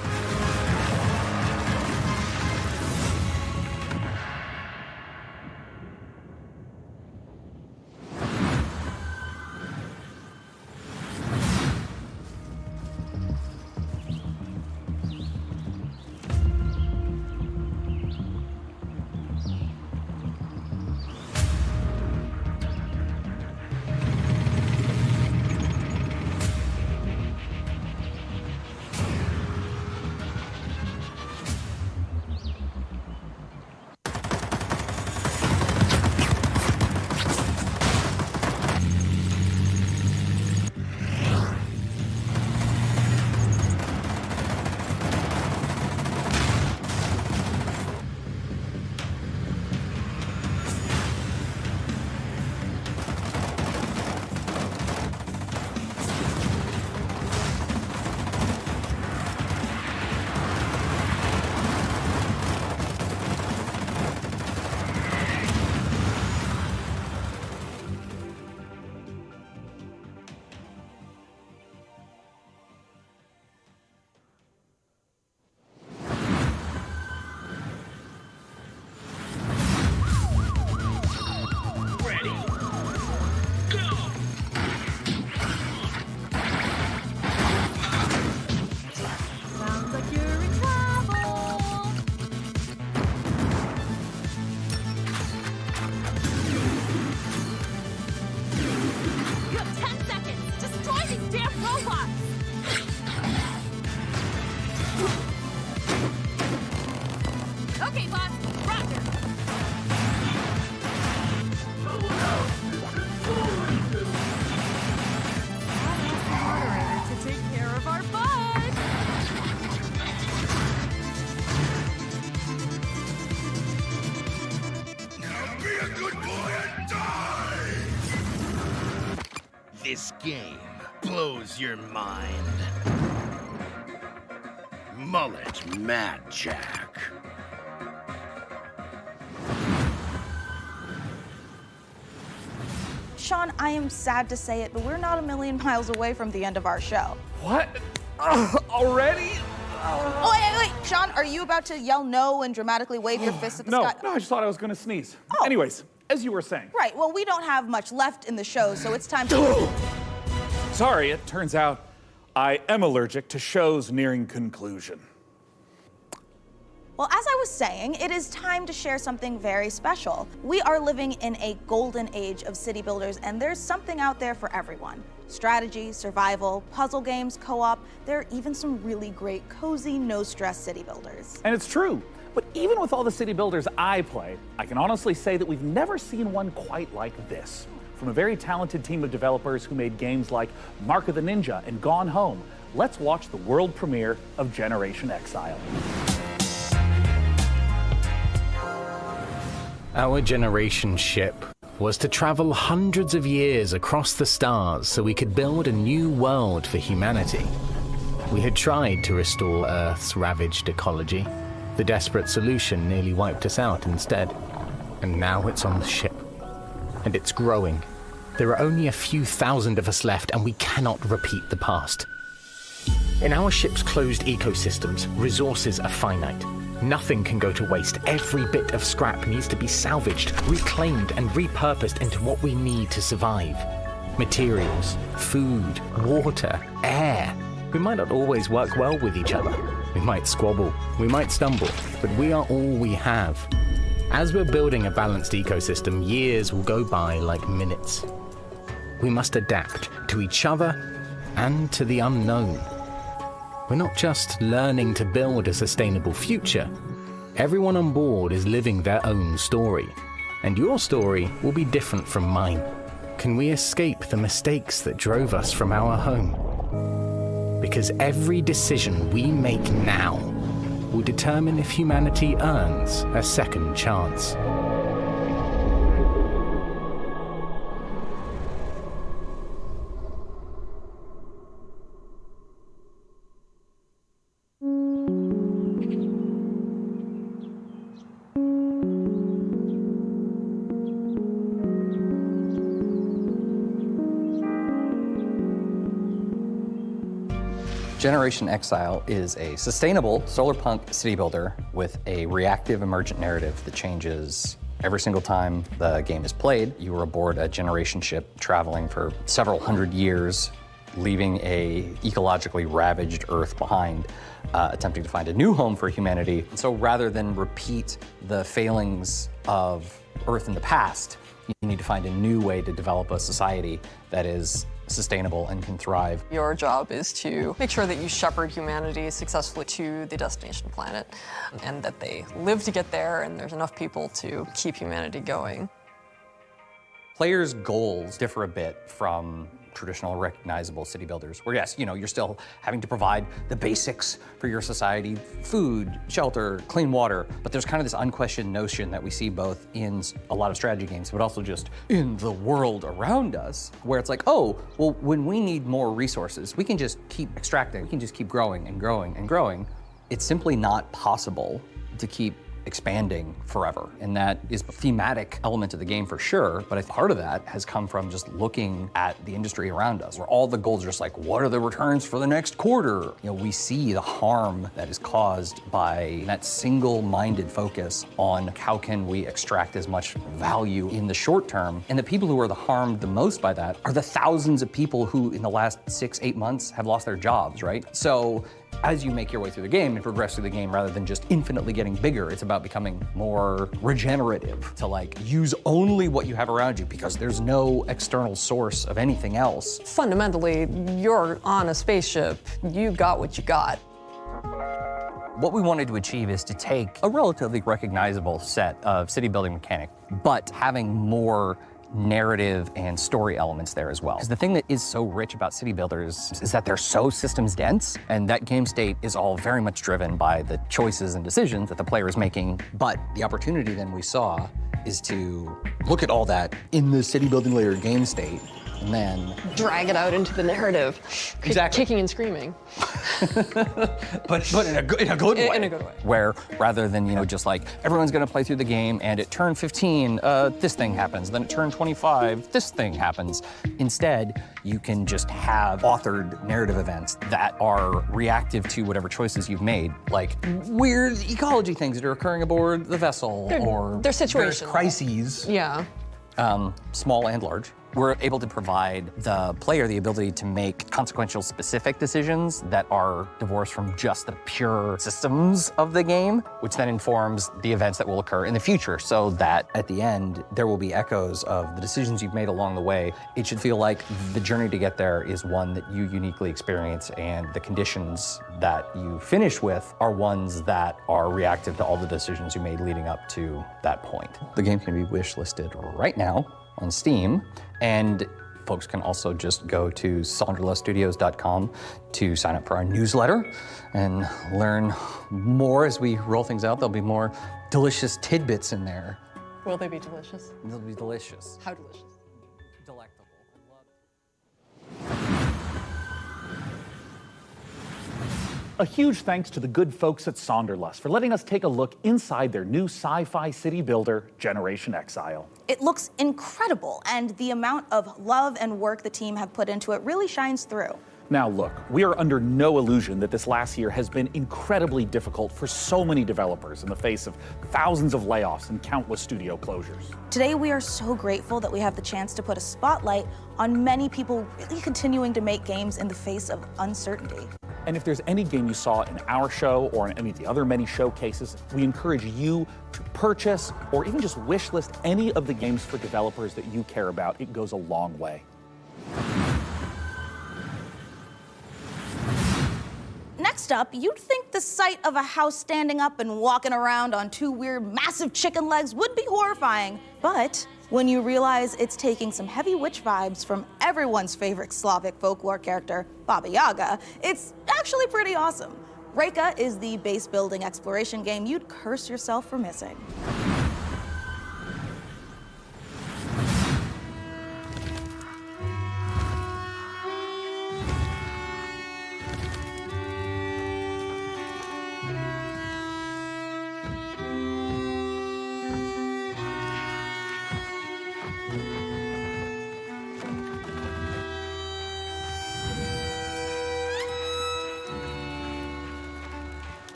Sounds like you're in trouble! You have 10 seconds! Destroy these damn robots! Okay, boss. Roger! Moderator to take care of our bud! Be a good boy and die! This game blows your mind. Mullet Mad Jack. Sean, I am sad to say it, but we're not a million miles away from the end of our show. What? Already? Oh, wait. Sean, are you about to yell no and dramatically wave your fist at the sky? No, I just thought I was gonna sneeze. Anyways, as you were saying. Right, well, we don't have much left in the show, so it's time to... Sorry, it turns out I am allergic to shows nearing conclusion. Well, as I was saying, it is time to share something very special. We are living in a golden age of city builders, and there's something out there for everyone. Strategy, survival, puzzle games, co-op, there are even some really great, cozy, no-stress city builders. And it's true, but even with all the city builders I play, I can honestly say that we've never seen one quite like this. From a very talented team of developers who made games like Mark of the Ninja and Gone Home, let's watch the world premiere of Generation Exile. Our generation ship was to travel hundreds of years across the stars so we could build a new world for humanity. We had tried to restore Earth's ravaged ecology. The desperate solution nearly wiped us out instead. And now it's on the ship. And it's growing. There are only a few thousand of us left, and we cannot repeat the past. In our ship's closed ecosystems, resources are finite. Nothing can go to waste. Every bit of scrap needs to be salvaged, reclaimed, and repurposed into what we need to survive. Materials, food, water, air. We might not always work well with each other. We might squabble, we might stumble, but we are all we have. As we're building a balanced ecosystem, years will go by like minutes. We must adapt to each other and to the unknown. We're not just learning to build a sustainable future. Everyone on board is living their own story, and your story will be different from mine. Can we escape the mistakes that drove us from our home? Because every decision we make now will determine if humanity earns a second chance. Generation Exile is a sustainable solarpunk city builder with a reactive emergent narrative that changes every single time the game is played. You are aboard a generation ship traveling for several hundred years, leaving a ecologically ravaged Earth behind, attempting to find a new home for humanity. And so rather than repeat the failings of Earth in the past, you need to find a new way to develop a society that is sustainable and can thrive. Your job is to make sure that you shepherd humanity successfully to the destination planet and that they live to get there and there's enough people to keep humanity going. Players' goals differ a bit from traditional recognizable city builders, where yes, you're still having to provide the basics for your society, food, shelter, clean water, but there's kind of this unquestioned notion that we see both in a lot of strategy games, but also just in the world around us, where it's like, oh, well, when we need more resources, we can just keep extracting, we can just keep growing and growing and growing. It's simply not possible to keep expanding forever. And that is a thematic element of the game for sure, but part of that has come from just looking at the industry around us, where all the goals are just like, what are the returns for the next quarter? We see the harm that is caused by that single-minded focus on how can we extract as much value in the short term. And the people who are harmed the most by that are the thousands of people who in the last 6-8 months have lost their jobs, right? So as you make your way through the game and progress through the game, rather than just infinitely getting bigger, it's about becoming more regenerative, to use only what you have around you because there's no external source of anything else. Fundamentally, you're on a spaceship, you got what you got. What we wanted to achieve is to take a relatively recognizable set of city building mechanic, but having more narrative and story elements there as well. Because the thing that is so rich about city builders is that they're so systems dense, and that game state is all very much driven by the choices and decisions that the player is making. But the opportunity then we saw is to look at all that in the city building layer game state and then drag it out into the narrative. Exactly. Kicking and screaming. but in a good way. In a good way. Where rather than, just like, everyone's gonna play through the game and at turn 15, this thing happens. Then at turn 25, this thing happens. Instead, you can just have authored narrative events that are reactive to whatever choices you've made, like weird ecology things that are occurring aboard the vessel, or they're situational. various crises. Yeah. Small and large. We're able to provide the player the ability to make consequential specific decisions that are divorced from just the pure systems of the game, which then informs the events that will occur in the future, so that at the end, there will be echoes of the decisions you've made along the way. It should feel like the journey to get there is one that you uniquely experience, and the conditions that you finish with are ones that are reactive to all the decisions you made leading up to that point. The game can be wish-listed right now on Steam, and folks can also just go to sonderluststudios.com to sign up for our newsletter and learn more as we roll things out. There'll be more delicious tidbits in there. Will they be delicious? They'll be delicious. How delicious? Delectable. A huge thanks to the good folks at Sonderlust for letting us take a look inside their new sci-fi city builder, Generation Exile. It looks incredible, and the amount of love and work the team have put into it really shines through. Now look, we are under no illusion that this last year has been incredibly difficult for so many developers in the face of thousands of layoffs and countless studio closures. Today, we are so grateful that we have the chance to put a spotlight on many people really continuing to make games in the face of uncertainty. And if there's any game you saw in our show or in any of the other many showcases, we encourage you to purchase or even just wishlist any of the games for developers that you care about. It goes a long way. Next up, you'd think the sight of a house standing up and walking around on two weird, massive chicken legs would be horrifying. But when you realize it's taking some heavy witch vibes from everyone's favorite Slavic folklore character, Baba Yaga, it's actually pretty awesome. Reka is the base building exploration game you'd curse yourself for missing.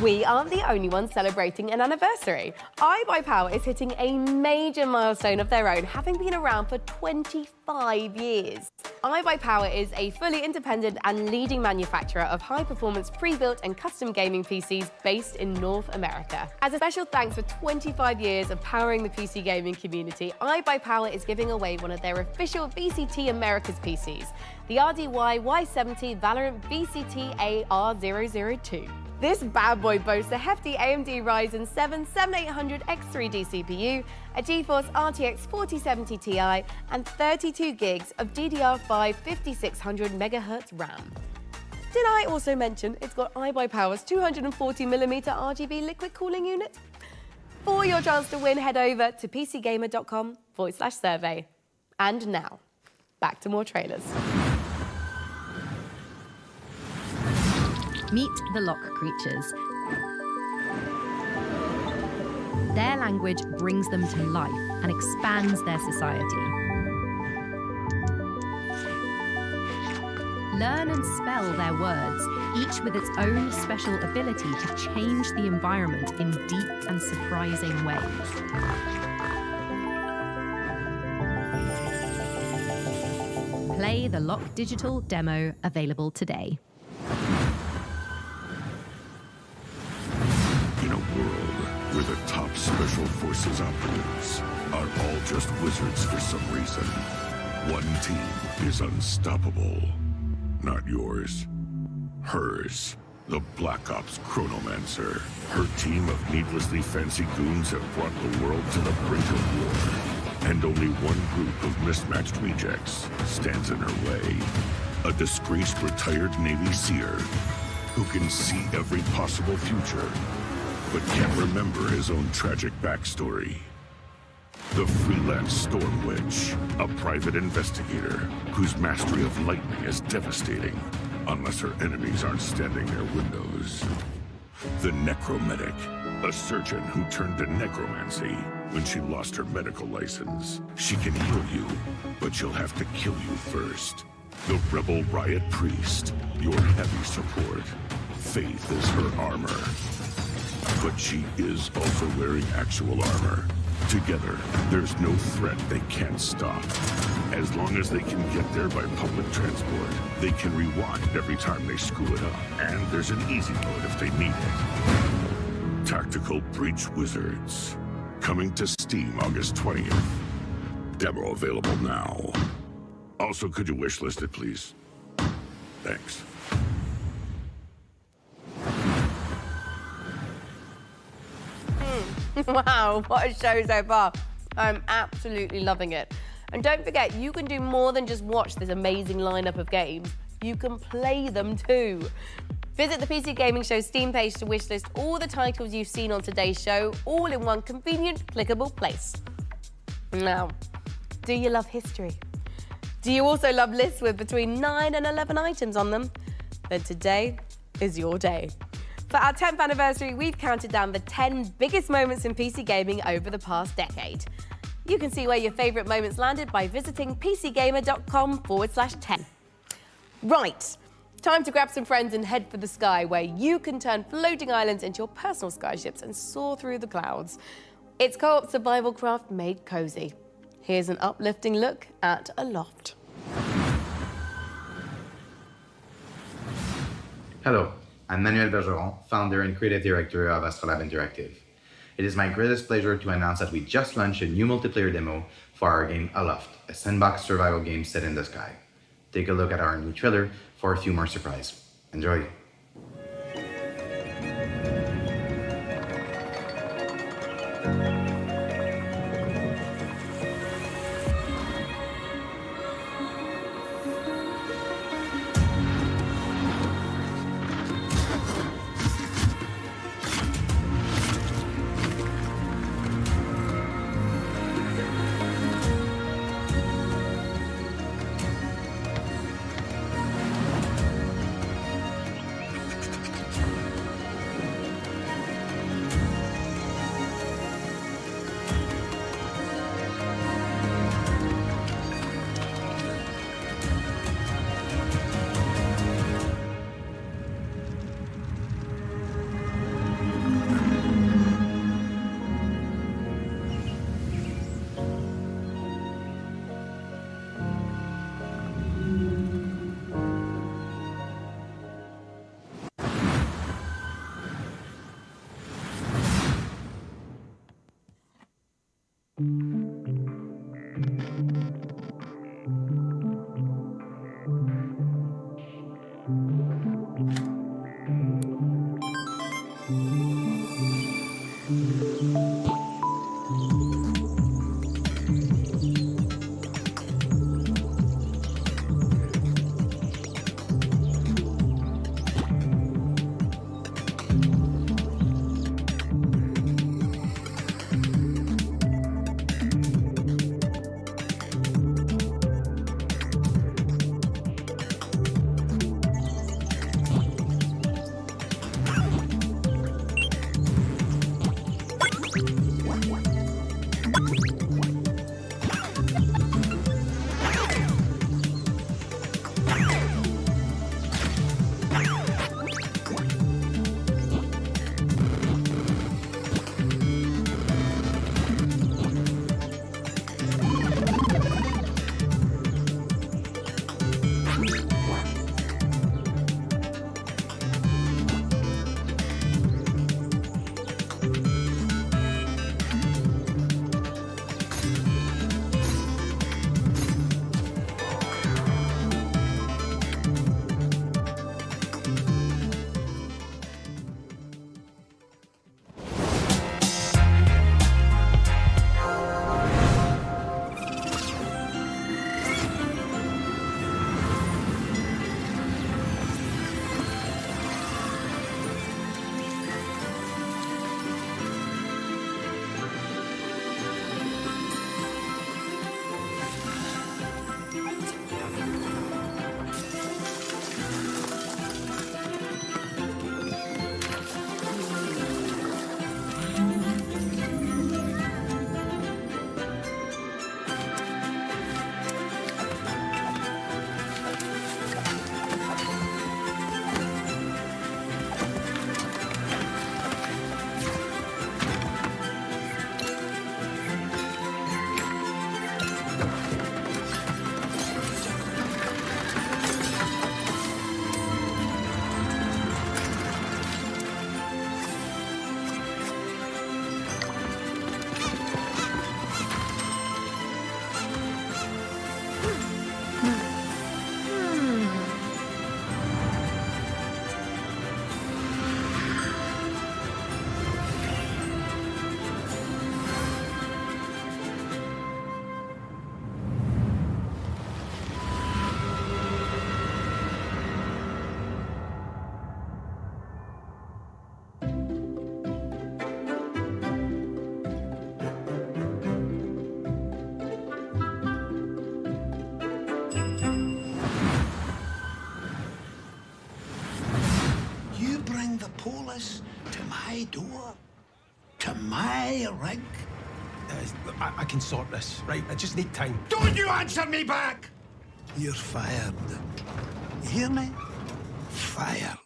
We aren't the only ones celebrating an anniversary. iBuyPower is hitting a major milestone of their own, having been around for 25 years. iBuyPower is a fully independent and leading manufacturer of high-performance pre-built and custom gaming PCs based in North America. As a special thanks for 25 years of powering the PC gaming community, iBuyPower is giving away one of their official VCT Americas PCs, the RDY Y70 Valorant VCT AR002. This bad boy boasts a hefty AMD Ryzen 7 7800X3D CPU, a GeForce RTX 4070 Ti, and 32 gigs of DDR5 5600 MHz RAM. Did I also mention it's got iBuyPower's 240mm RGB liquid cooling unit? For your chance to win, head over to pcgamer.com/survey. And now, back to more trailers. Meet the Lock creatures. Their language brings them to life and expands their society. Learn and spell their words, each with its own special ability to change the environment in deep and surprising ways. Play the Lock Digital demo, available today. In a world where the top special forces operatives are all just wizards for some reason, one team is unstoppable. Not yours. Hers. The Black Ops Chronomancer. Her team of needlessly fancy goons have brought the world to the brink of war. And only one group of mismatched rejects stands in her way. A disgraced retired Navy seer who can see every possible future, but can't remember his own tragic backstory. The freelance Storm Witch, a private investigator whose mastery of lightning is devastating, unless her enemies aren't standing near windows. The Necromedic, a surgeon who turned to necromancy when she lost her medical license. She can heal you, but she'll have to kill you first. The Rebel Riot Priest, your heavy support. Faith is her armor. But she is also wearing actual armor. Together, there's no threat they can't stop. As long as they can get there by public transport, they can rewind every time they screw it up. And there's an easy mode if they need it. Tactical Breach Wizards. Coming to Steam August 20th. Demo available now. Also, could you wishlist it, please? Thanks. Wow, what a show so far. I'm absolutely loving it. And don't forget, you can do more than just watch this amazing lineup of games. You can play them too. Visit the PC Gaming Show Steam page to wishlist all the titles you've seen on today's show, all in one convenient, clickable place. Now, do you love history? Do you also love lists with between 9 and 11 items on them? Then today is your day. For our 10th anniversary, we've counted down the 10 biggest moments in PC gaming over the past decade. You can see where your favourite moments landed by visiting pcgamer.com/10. Right, time to grab some friends and head for the sky, where you can turn floating islands into your personal skyships and soar through the clouds. It's co-op survival craft made cozy. Here's an uplifting look at Aloft. Hello, I'm Manuel Bergeron, founder and creative director of Astrolab Interactive. It is my greatest pleasure to announce that we just launched a new multiplayer demo for our game Aloft, a sandbox survival game set in the sky. Take a look at our new trailer for a few more surprises. Enjoy! pull us to my door? To MaelRadec? I can sort this, right? I just need time. Don't you answer me back! You're fired. You hear me? Fired.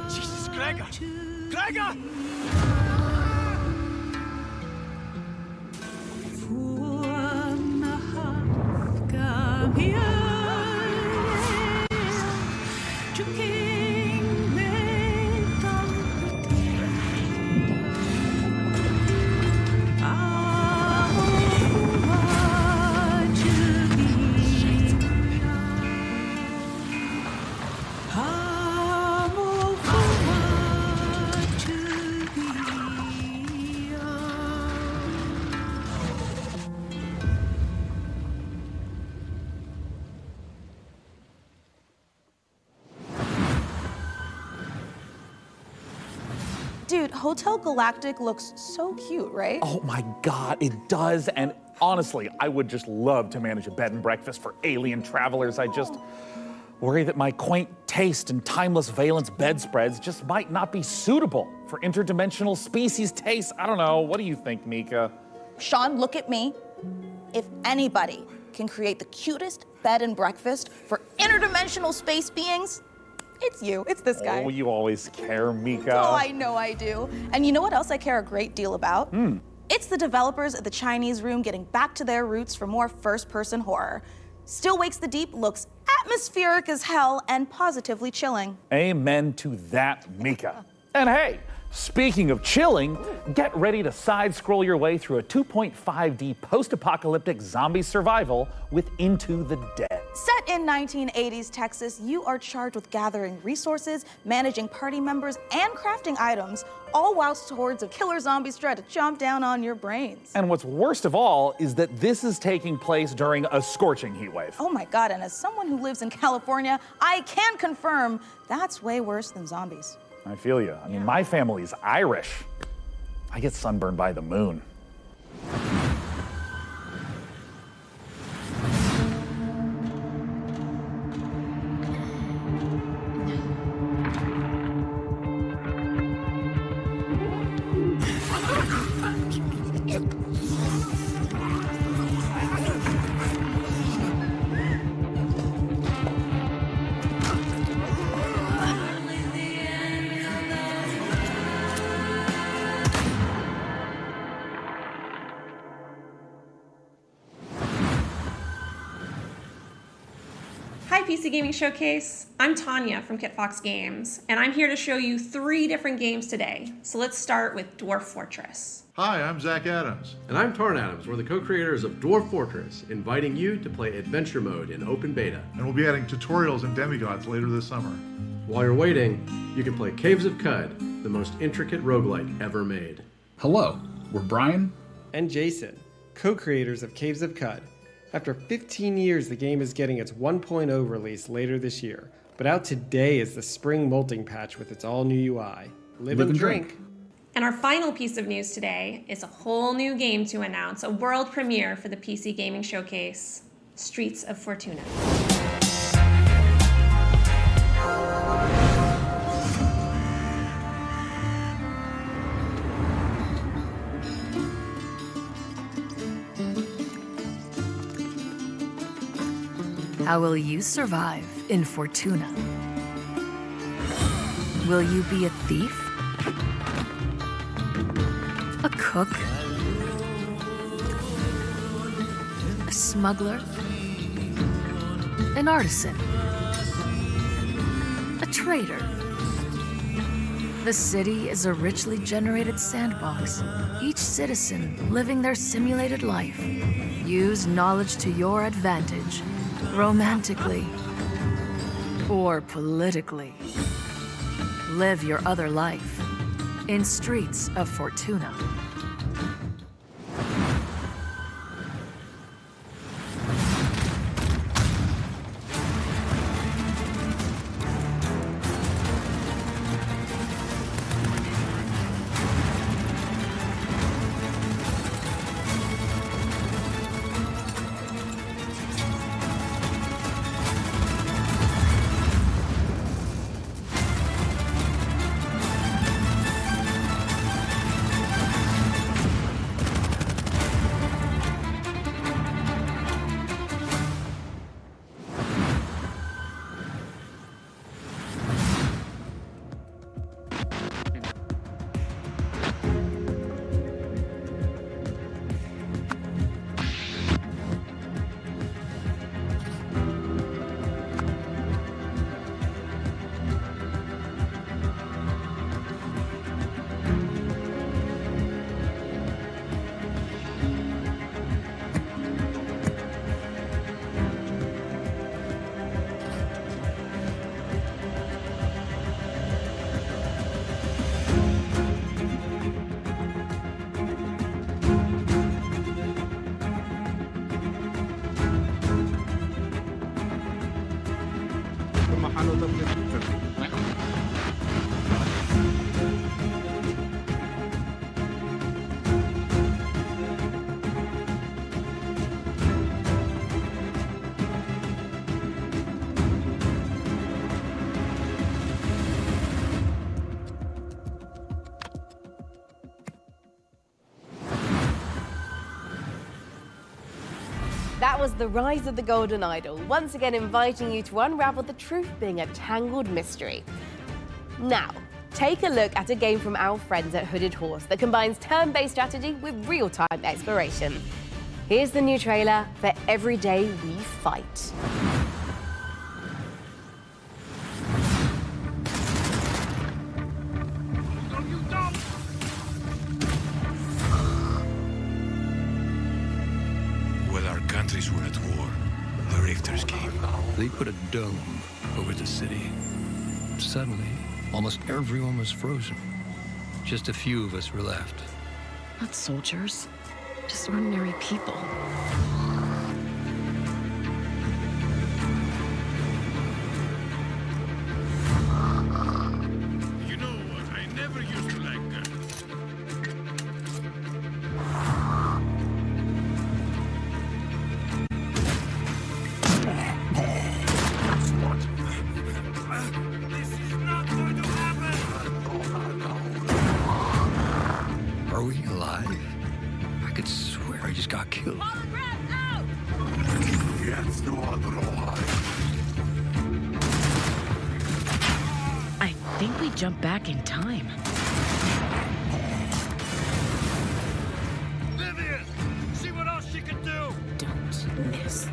Jesus, Gregor! Gregor! Dude, Hotel Galactic looks so cute, right? Oh my God, it does. And honestly, I would just love to manage a bed and breakfast for alien travelers. I just worry that my quaint taste and timeless valence bedspreads just might not be suitable for interdimensional species tastes. I don't know. What do you think, Mika? Sean, look at me. If anybody can create the cutest bed and breakfast for interdimensional space beings, it's you. It's this guy. Oh, you always care, Mika. Oh, I know I do. And you know what else I care a great deal about? It's the developers at the Chinese Room getting back to their roots for more first-person horror. Still Wakes the Deep looks atmospheric as hell and positively chilling. Amen to that, Mika. And hey, speaking of chilling, get ready to side-scroll your way through a 2.5D post-apocalyptic zombie survival with Into the Dead. Set in 1980s Texas, you are charged with gathering resources, managing party members, and crafting items, all whilst hordes of killer zombies try to chomp down on your brains. And what's worst of all is that this is taking place during a scorching heat wave. Oh my God, and as someone who lives in California, I can confirm that's way worse than zombies. I feel you. I mean, my family's Irish. I get sunburned by the moon. Hi PC Gaming Showcase, I'm Tanya from KitFox Games, and I'm here to show you 3 different games today. So let's start with Dwarf Fortress. Hi, I'm Zach Adams. And I'm Torrin Adams. We're the co-creators of Dwarf Fortress, inviting you to play Adventure Mode in open beta. And we'll be adding tutorials and demigods later this summer. While you're waiting, you can play Caves of Cud, the most intricate roguelike ever made. Hello, we're Brian and Jason, co-creators of Caves of Cud. After 15 years, the game is getting its 1.0 release later this year. But out today is the spring molting patch with its all-new UI. Live and drink. And our final piece of news today is a whole new game to announce, a world premiere for the PC Gaming Showcase, Streets of Fortuna. How will you survive in Fortuna? Will you be a thief? A cook? A smuggler? An artisan? A trader? The city is a richly generated sandbox, each citizen living their simulated life. Use knowledge to your advantage. Romantically or politically. Live your other life in Streets of Fortuna. That was The Rise of the Golden Idol, once again inviting you to unravel the truth being a tangled mystery. Now, take a look at a game from our friends at Hooded Horse that combines turn-based strategy with real-time exploration. Here's the new trailer for Every Day We Fight. While our countries were at war, the Richters came. They put a dome over the city. Suddenly, almost everyone was frozen. Just a few of us were left. Not soldiers, just ordinary people. You know what? I never used to like guns. Are we alive? I could swear I just got killed. I think we jumped back in time. Vivian! See what else she can do! Don't miss.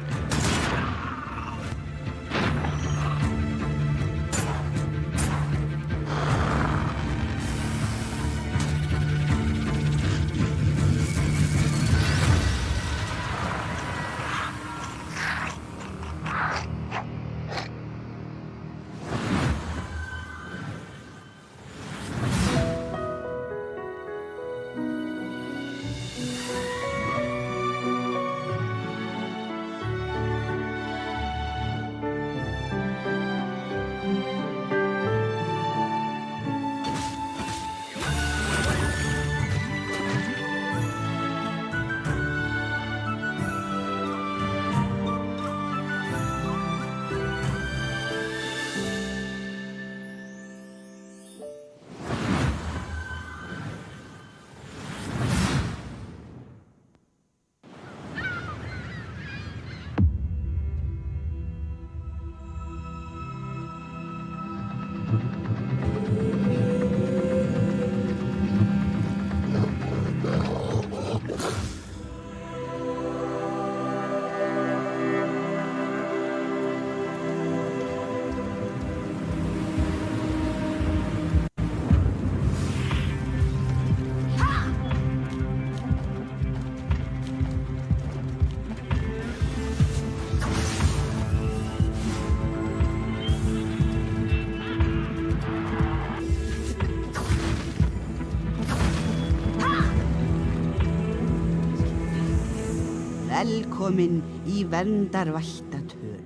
Velkomin í verndarvættatölu.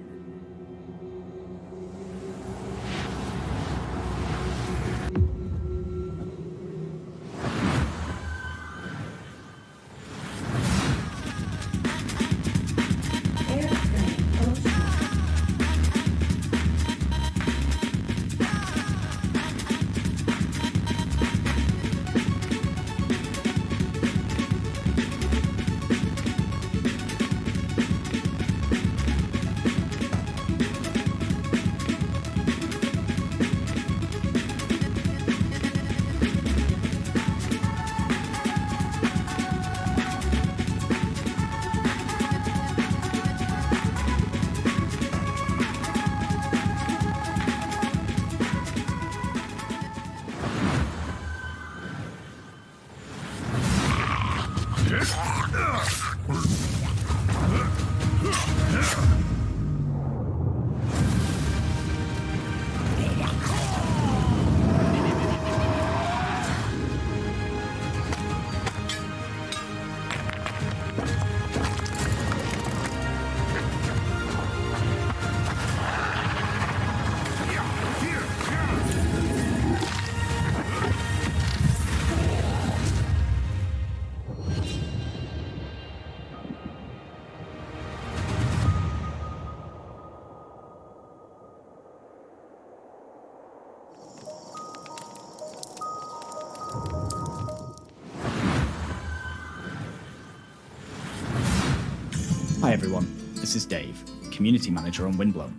Hi everyone, this is Dave, Community Manager on Windblown,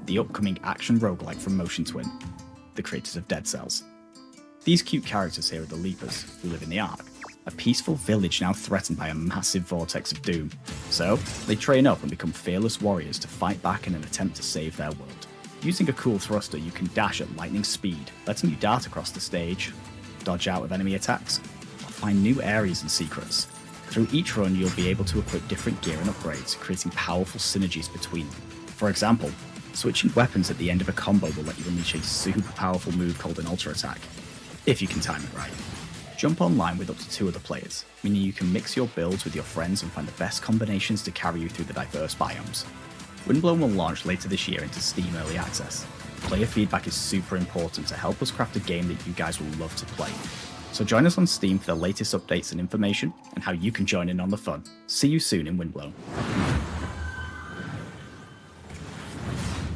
the upcoming action roguelike from Motion Twin, the creators of Dead Cells. These cute characters here are the Leapers, who live in the Ark, a peaceful village now threatened by a massive vortex of doom. So, they train up and become fearless warriors to fight back in an attempt to save their world. Using a cool thruster, you can dash at lightning speed, letting you dart across the stage, dodge out of enemy attacks, or find new areas and secrets. Through each run, you'll be able to equip different gear and upgrades, creating powerful synergies between them. For example, switching weapons at the end of a combo will let you unleash a super powerful move called an Ultra Attack, if you can time it right. Jump online with up to 2 other players, meaning you can mix your builds with your friends and find the best combinations to carry you through the diverse biomes. Windblown will launch later this year into Steam Early Access. Player feedback is super important to help us craft a game that you guys will love to play. So join us on Steam for the latest updates and information, and how you can join in on the fun. See you soon in Windblown.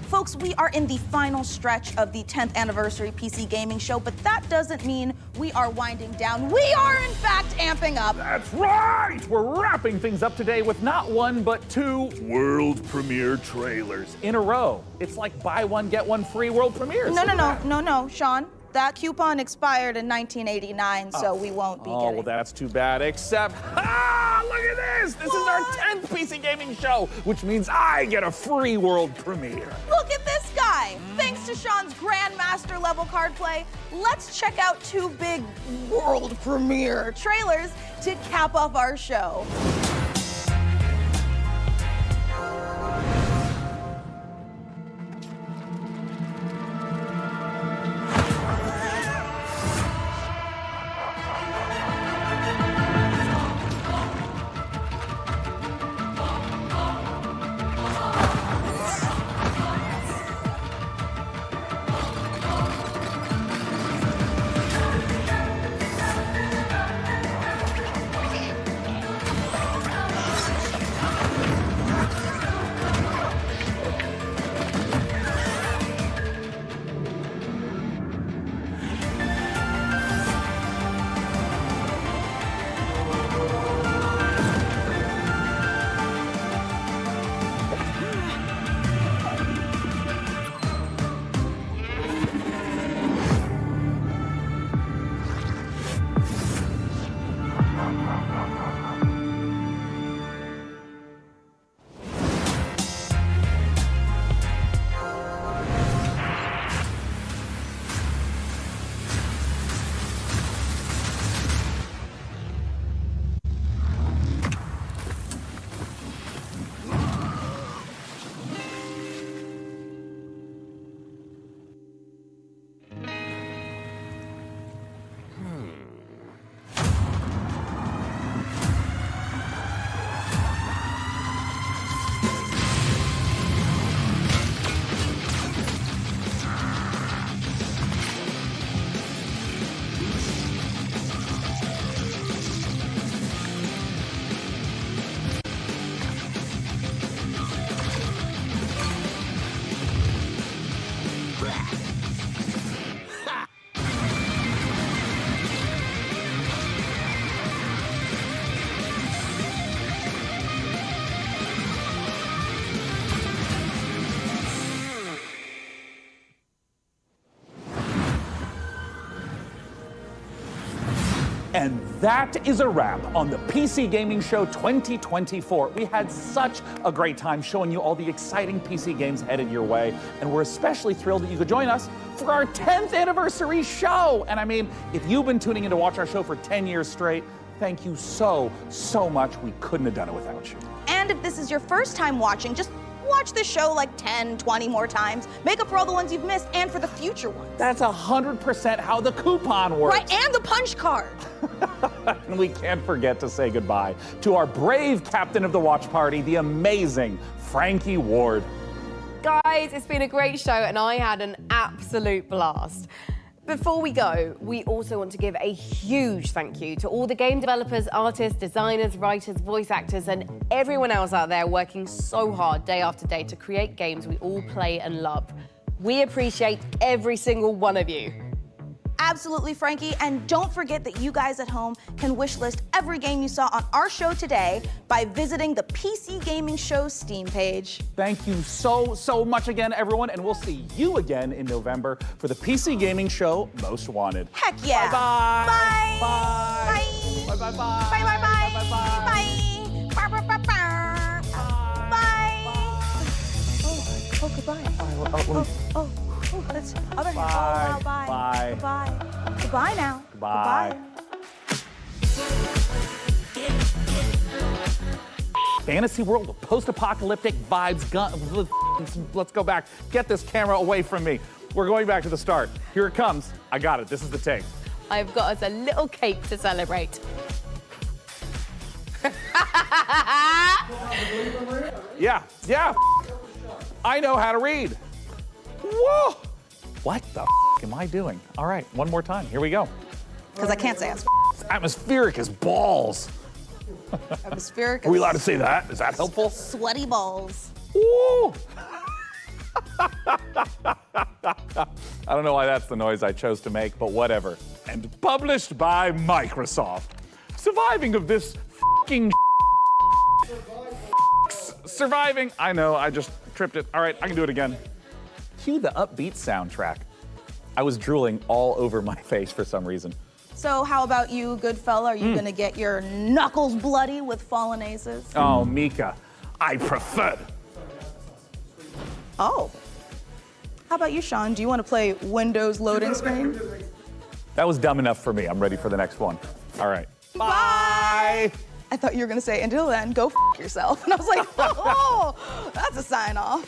Folks, we are in the final stretch of the 10th anniversary PC Gaming Show, but that doesn't mean we are winding down. We are, in fact, amping up. That's right! We're wrapping things up today with not 1, but 2 world premiere trailers in a row. It's like buy one, get one free world premieres. No, Sean. That coupon expired in 1989, so we won't be getting. Oh, well, that's too bad, except, look at this! This is our 10th PC Gaming Show, which means I get a free world premiere. Look at this guy! Thanks to Sean's Grandmaster level card play, let's check out 2 big world premiere trailers to cap off our show. And that is a wrap on the PC Gaming Show 2024. We had such a great time showing you all the exciting PC games headed your way, and we're especially thrilled that you could join us for our 10th anniversary show. And I mean, if you've been tuning in to watch our show for 10 years straight, thank you so much. We couldn't have done it without you. And if this is your first time watching, just watch this show like 10, 20 more times. Make up for all the ones you've missed and for the future ones. That's 100% how the coupon works. Right, and the punch card. And we can't forget to say goodbye to our brave captain of the watch party, the amazing Frankie Ward. Guys, it's been a great show and I had an absolute blast. Before we go, we also want to give a huge thank you to all the game developers, artists, designers, writers, voice actors, and everyone else out there working so hard day after day to create games we all play and love. We appreciate every single one of you. Absolutely, Frankie. And don't forget that you guys at home can wishlist every game you saw on our show today by visiting the PC Gaming Show Steam page. Thank you so much again, everyone, and we'll see you again in November for the PC Gaming Show Most Wanted. Heck yeah. Bye-bye. Bye. Bye. Bye. Bye-bye. Bye. Bye. Bye. Bye. Bye. Bye. Bye. Bye. Oh, goodbye. Oh, that's other hand. Oh, wow, bye. Bye. Goodbye. Goodbye now. Goodbye. Fantasy world of post-apocalyptic vibes. Let's go back. Get this camera away from me. We're going back to the start. Here it comes. I got it. This is the take. I've got us a little cake to celebrate. Yeah. I know how to read. Whoa! What the am I doing? All right, one more time. Here we go. Because I can't say It's atmospheric as balls. atmospheric. Are we allowed to say that? Is that helpful? Sweaty balls. Ooh! I don't know why that's the noise I chose to make, but whatever. And published by Microsoft. Surviving of this f***ing surviving. I know, I just tripped it. All right, I can do it again. Cue the upbeat soundtrack. I was drooling all over my face for some reason. So how about you, good fella? Are you gonna get your knuckles bloody with fallen aces? Oh, Mika, I prefer. Oh. How about you, Sean? Do you want to play Windows loading screen? That was dumb enough for me. I'm ready for the next one. All right. Bye. I thought you were gonna say, until then, go f yourself. And I was like, oh, that's a sign off.